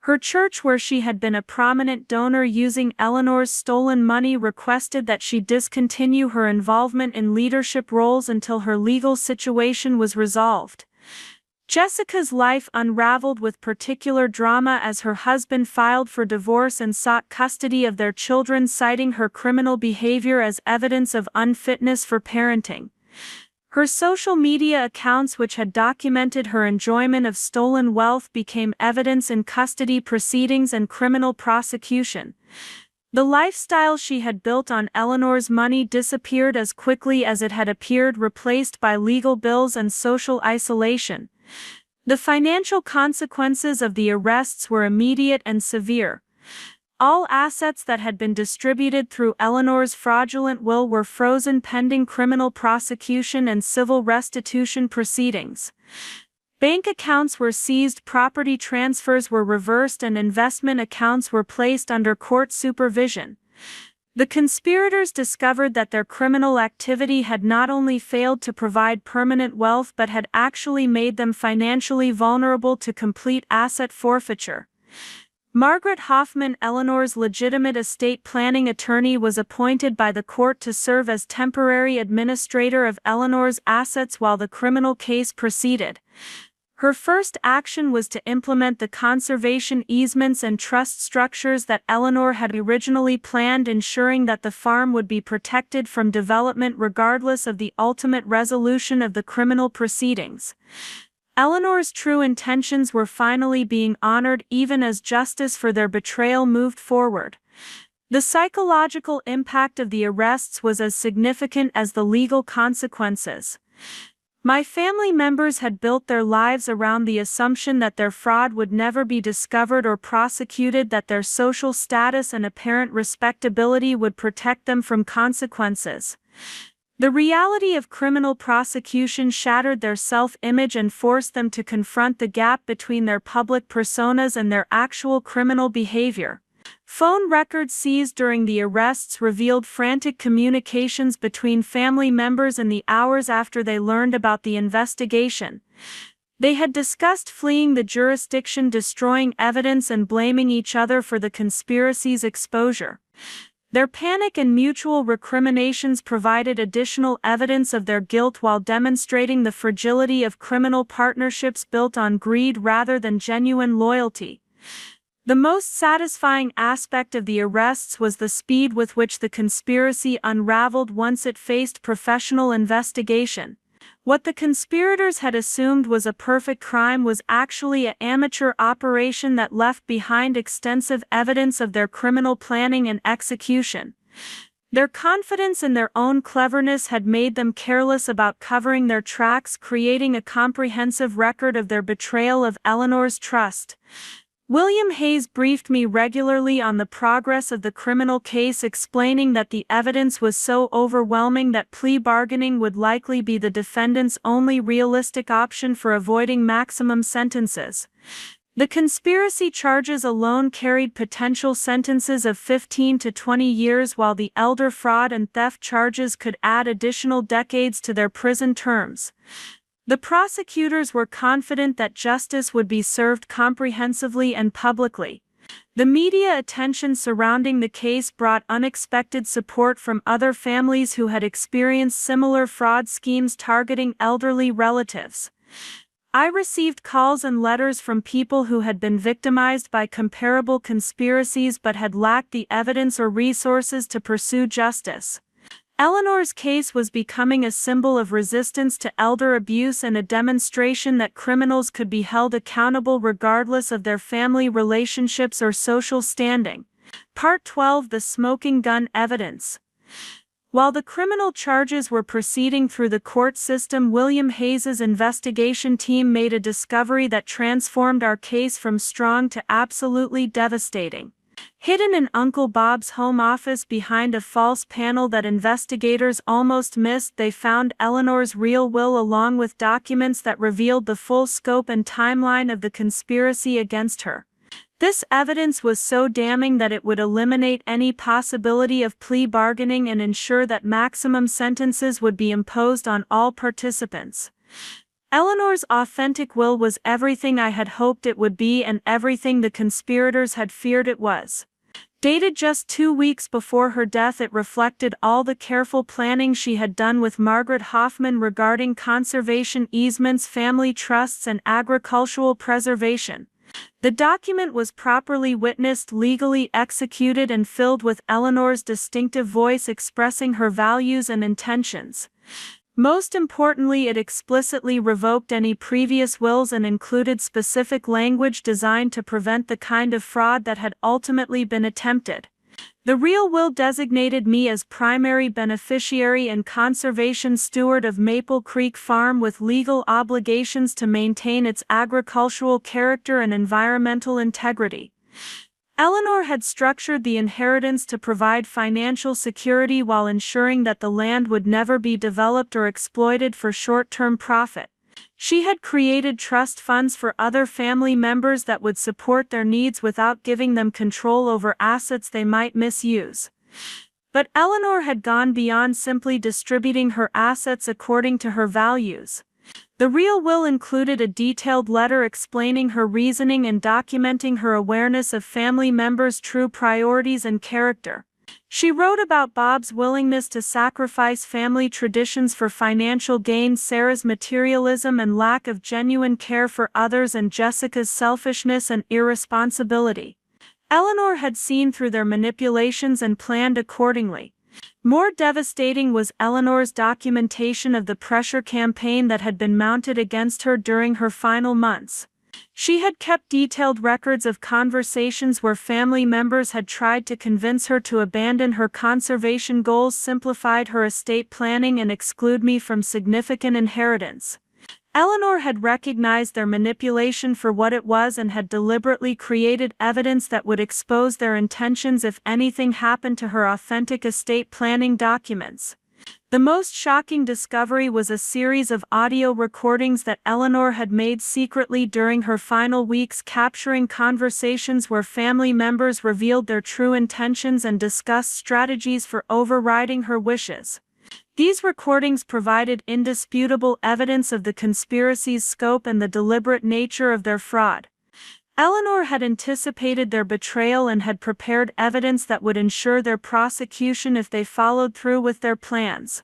Her church, where she had been a prominent donor using Eleanor's stolen money, requested that she discontinue her involvement in leadership roles until her legal situation was resolved. Jessica's life unraveled with particular drama as her husband filed for divorce and sought custody of their children, citing her criminal behavior as evidence of unfitness for parenting. Her social media accounts, which had documented her enjoyment of stolen wealth, became evidence in custody proceedings and criminal prosecution. The lifestyle she had built on Eleanor's money disappeared as quickly as it had appeared, replaced by legal bills and social isolation. The financial consequences of the arrests were immediate and severe. All assets that had been distributed through Eleanor's fraudulent will were frozen pending criminal prosecution and civil restitution proceedings. Bank accounts were seized, property transfers were reversed, and investment accounts were placed under court supervision. The conspirators discovered that their criminal activity had not only failed to provide permanent wealth but had actually made them financially vulnerable to complete asset forfeiture. Margaret Hoffman, Eleanor's legitimate estate planning attorney, was appointed by the court to serve as temporary administrator of Eleanor's assets while the criminal case proceeded. Her first action was to implement the conservation easements and trust structures that Eleanor had originally planned, ensuring that the farm would be protected from development regardless of the ultimate resolution of the criminal proceedings. Eleanor's true intentions were finally being honored even as justice for their betrayal moved forward. The psychological impact of the arrests was as significant as the legal consequences. My family members had built their lives around the assumption that their fraud would never be discovered or prosecuted, that their social status and apparent respectability would protect them from consequences. The reality of criminal prosecution shattered their self-image and forced them to confront the gap between their public personas and their actual criminal behavior. Phone records seized during the arrests revealed frantic communications between family members in the hours after they learned about the investigation. They had discussed fleeing the jurisdiction, destroying evidence, and blaming each other for the conspiracy's exposure. Their panic and mutual recriminations provided additional evidence of their guilt while demonstrating the fragility of criminal partnerships built on greed rather than genuine loyalty. The most satisfying aspect of the arrests was the speed with which the conspiracy unraveled once it faced professional investigation. What the conspirators had assumed was a perfect crime was actually an amateur operation that left behind extensive evidence of their criminal planning and execution. Their confidence in their own cleverness had made them careless about covering their tracks, creating a comprehensive record of their betrayal of Eleanor's trust. William Hayes briefed me regularly on the progress of the criminal case, explaining that the evidence was so overwhelming that plea bargaining would likely be the defendant's only realistic option for avoiding maximum sentences. The conspiracy charges alone carried potential sentences of 15 to 20 years, while the elder fraud and theft charges could add additional decades to their prison terms. The prosecutors were confident that justice would be served comprehensively and publicly. The media attention surrounding the case brought unexpected support from other families who had experienced similar fraud schemes targeting elderly relatives. I received calls and letters from people who had been victimized by comparable conspiracies but had lacked the evidence or resources to pursue justice. Eleanor's case was becoming a symbol of resistance to elder abuse and a demonstration that criminals could be held accountable regardless of their family relationships or social standing. Part 12: The Smoking Gun Evidence. While the criminal charges were proceeding through the court system, William Hayes's investigation team made a discovery that transformed our case from strong to absolutely devastating. Hidden in Uncle Bob's home office behind a false panel that investigators almost missed, they found Eleanor's real will along with documents that revealed the full scope and timeline of the conspiracy against her. This evidence was so damning that it would eliminate any possibility of plea bargaining and ensure that maximum sentences would be imposed on all participants. Eleanor's authentic will was everything I had hoped it would be and everything the conspirators had feared it was. Dated just 2 weeks before her death, it reflected all the careful planning she had done with Margaret Hoffman regarding conservation easements, family trusts, and agricultural preservation. The document was properly witnessed, legally executed, and filled with Eleanor's distinctive voice expressing her values and intentions. Most importantly, it explicitly revoked any previous wills and included specific language designed to prevent the kind of fraud that had ultimately been attempted. The real will designated me as primary beneficiary and conservation steward of Maple Creek Farm, with legal obligations to maintain its agricultural character and environmental integrity. Eleanor had structured the inheritance to provide financial security while ensuring that the land would never be developed or exploited for short-term profit. She had created trust funds for other family members that would support their needs without giving them control over assets they might misuse. But Eleanor had gone beyond simply distributing her assets according to her values. The real will included a detailed letter explaining her reasoning and documenting her awareness of family members' true priorities and character. She wrote about Bob's willingness to sacrifice family traditions for financial gain, Sarah's materialism and lack of genuine care for others, and Jessica's selfishness and irresponsibility. Eleanor had seen through their manipulations and planned accordingly. More devastating was Eleanor's documentation of the pressure campaign that had been mounted against her during her final months. She had kept detailed records of conversations where family members had tried to convince her to abandon her conservation goals, simplified her estate planning, and exclude me from significant inheritance. Eleanor had recognized their manipulation for what it was and had deliberately created evidence that would expose their intentions if anything happened to her authentic estate planning documents. The most shocking discovery was a series of audio recordings that Eleanor had made secretly during her final weeks, capturing conversations where family members revealed their true intentions and discussed strategies for overriding her wishes. These recordings provided indisputable evidence of the conspiracy's scope and the deliberate nature of their fraud. Eleanor had anticipated their betrayal and had prepared evidence that would ensure their prosecution if they followed through with their plans.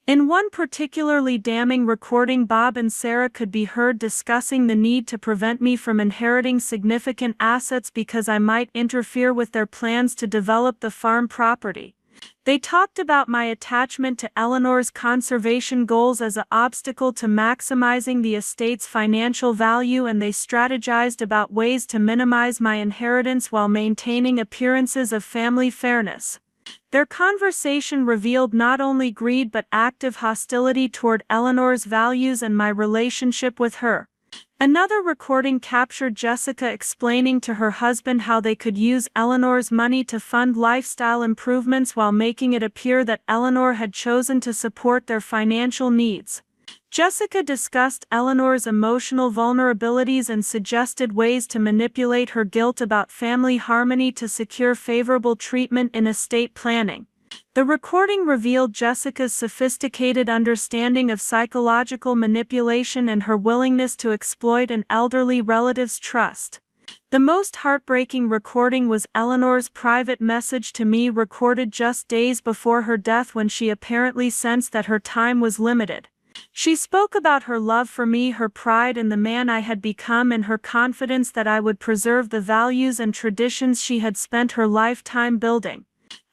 In one particularly damning recording, Bob and Sarah could be heard discussing the need to prevent me from inheriting significant assets because I might interfere with their plans to develop the farm property. They talked about my attachment to Eleanor's conservation goals as an obstacle to maximizing the estate's financial value, and they strategized about ways to minimize my inheritance while maintaining appearances of family fairness. Their conversation revealed not only greed but active hostility toward Eleanor's values and my relationship with her. Another recording captured Jessica explaining to her husband how they could use Eleanor's money to fund lifestyle improvements while making it appear that Eleanor had chosen to support their financial needs. Jessica discussed Eleanor's emotional vulnerabilities and suggested ways to manipulate her guilt about family harmony to secure favorable treatment in estate planning. The recording revealed Jessica's sophisticated understanding of psychological manipulation and her willingness to exploit an elderly relative's trust. The most heartbreaking recording was Eleanor's private message to me, recorded just days before her death when she apparently sensed that her time was limited. She spoke about her love for me, her pride in the man I had become, and her confidence that I would preserve the values and traditions she had spent her lifetime building.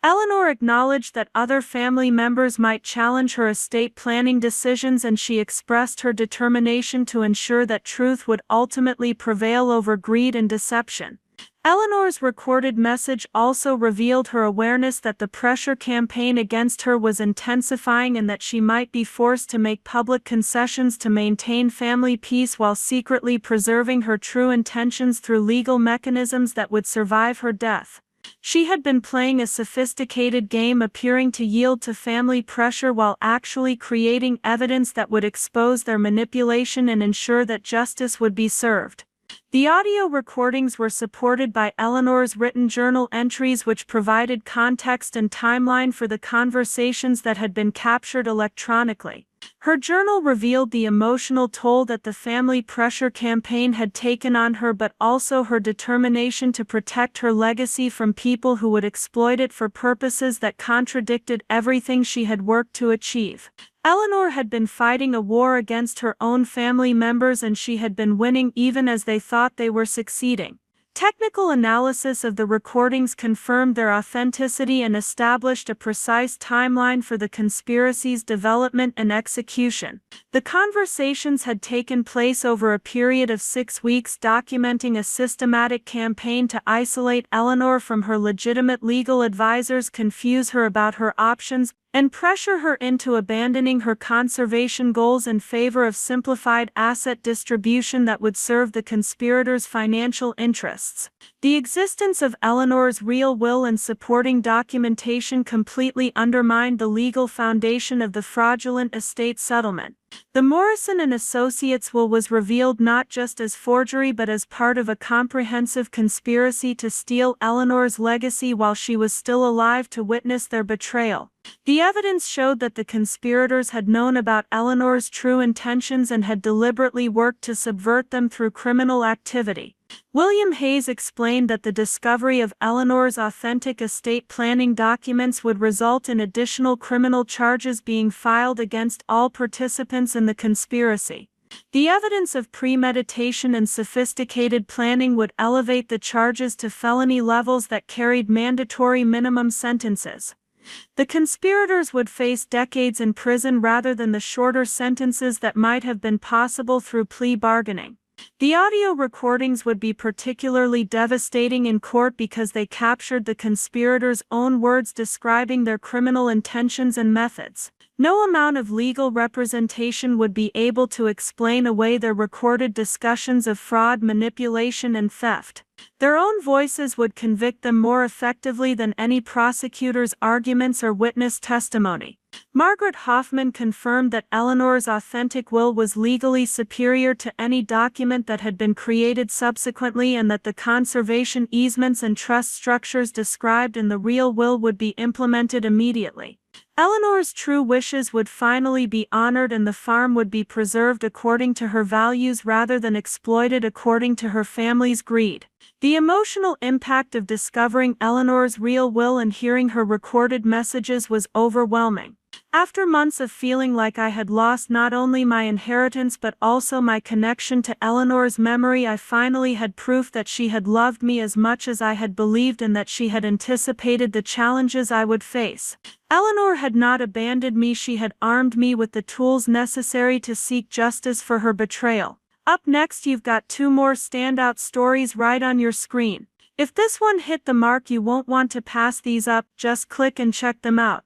Eleanor acknowledged that other family members might challenge her estate planning decisions, and she expressed her determination to ensure that truth would ultimately prevail over greed and deception. Eleanor's recorded message also revealed her awareness that the pressure campaign against her was intensifying and that she might be forced to make public concessions to maintain family peace while secretly preserving her true intentions through legal mechanisms that would survive her death. She had been playing a sophisticated game, appearing to yield to family pressure while actually creating evidence that would expose their manipulation and ensure that justice would be served. The audio recordings were supported by Eleanor's written journal entries, which provided context and timeline for the conversations that had been captured electronically. Her journal revealed the emotional toll that the family pressure campaign had taken on her, but also her determination to protect her legacy from people who would exploit it for purposes that contradicted everything she had worked to achieve. Eleanor had been fighting a war against her own family members, and she had been winning even as they thought they were succeeding. Technical analysis of the recordings confirmed their authenticity and established a precise timeline for the conspiracy's development and execution. The conversations had taken place over a period of 6 weeks, documenting a systematic campaign to isolate Eleanor from her legitimate legal advisors, confuse her about her options, and pressure her into abandoning her conservation goals in favor of simplified asset distribution that would serve the conspirators' financial interests. The existence of Eleanor's real will and supporting documentation completely undermined the legal foundation of the fraudulent estate settlement. The Morrison and Associates will was revealed not just as forgery but as part of a comprehensive conspiracy to steal Eleanor's legacy while she was still alive to witness their betrayal. The evidence showed that the conspirators had known about Eleanor's true intentions and had deliberately worked to subvert them through criminal activity. William Hayes explained that the discovery of Eleanor's authentic estate planning documents would result in additional criminal charges being filed against all participants in the conspiracy. The evidence of premeditation and sophisticated planning would elevate the charges to felony levels that carried mandatory minimum sentences. The conspirators would face decades in prison rather than the shorter sentences that might have been possible through plea bargaining. The audio recordings would be particularly devastating in court because they captured the conspirators' own words describing their criminal intentions and methods. No amount of legal representation would be able to explain away their recorded discussions of fraud, manipulation, and theft. Their own voices would convict them more effectively than any prosecutor's arguments or witness testimony. Margaret Hoffman confirmed that Eleanor's authentic will was legally superior to any document that had been created subsequently and that the conservation easements and trust structures described in the real will would be implemented immediately. Eleanor's true wishes would finally be honored and the farm would be preserved according to her values rather than exploited according to her family's greed. The emotional impact of discovering Eleanor's real will and hearing her recorded messages was overwhelming. After months of feeling like I had lost not only my inheritance but also my connection to Eleanor's memory, I finally had proof that she had loved me as much as I had believed and that she had anticipated the challenges I would face. Eleanor had not abandoned me, she had armed me with the tools necessary to seek justice for her betrayal. Up next, you've got two more standout stories right on your screen. If this one hit the mark, you won't want to pass these up, just click and check them out.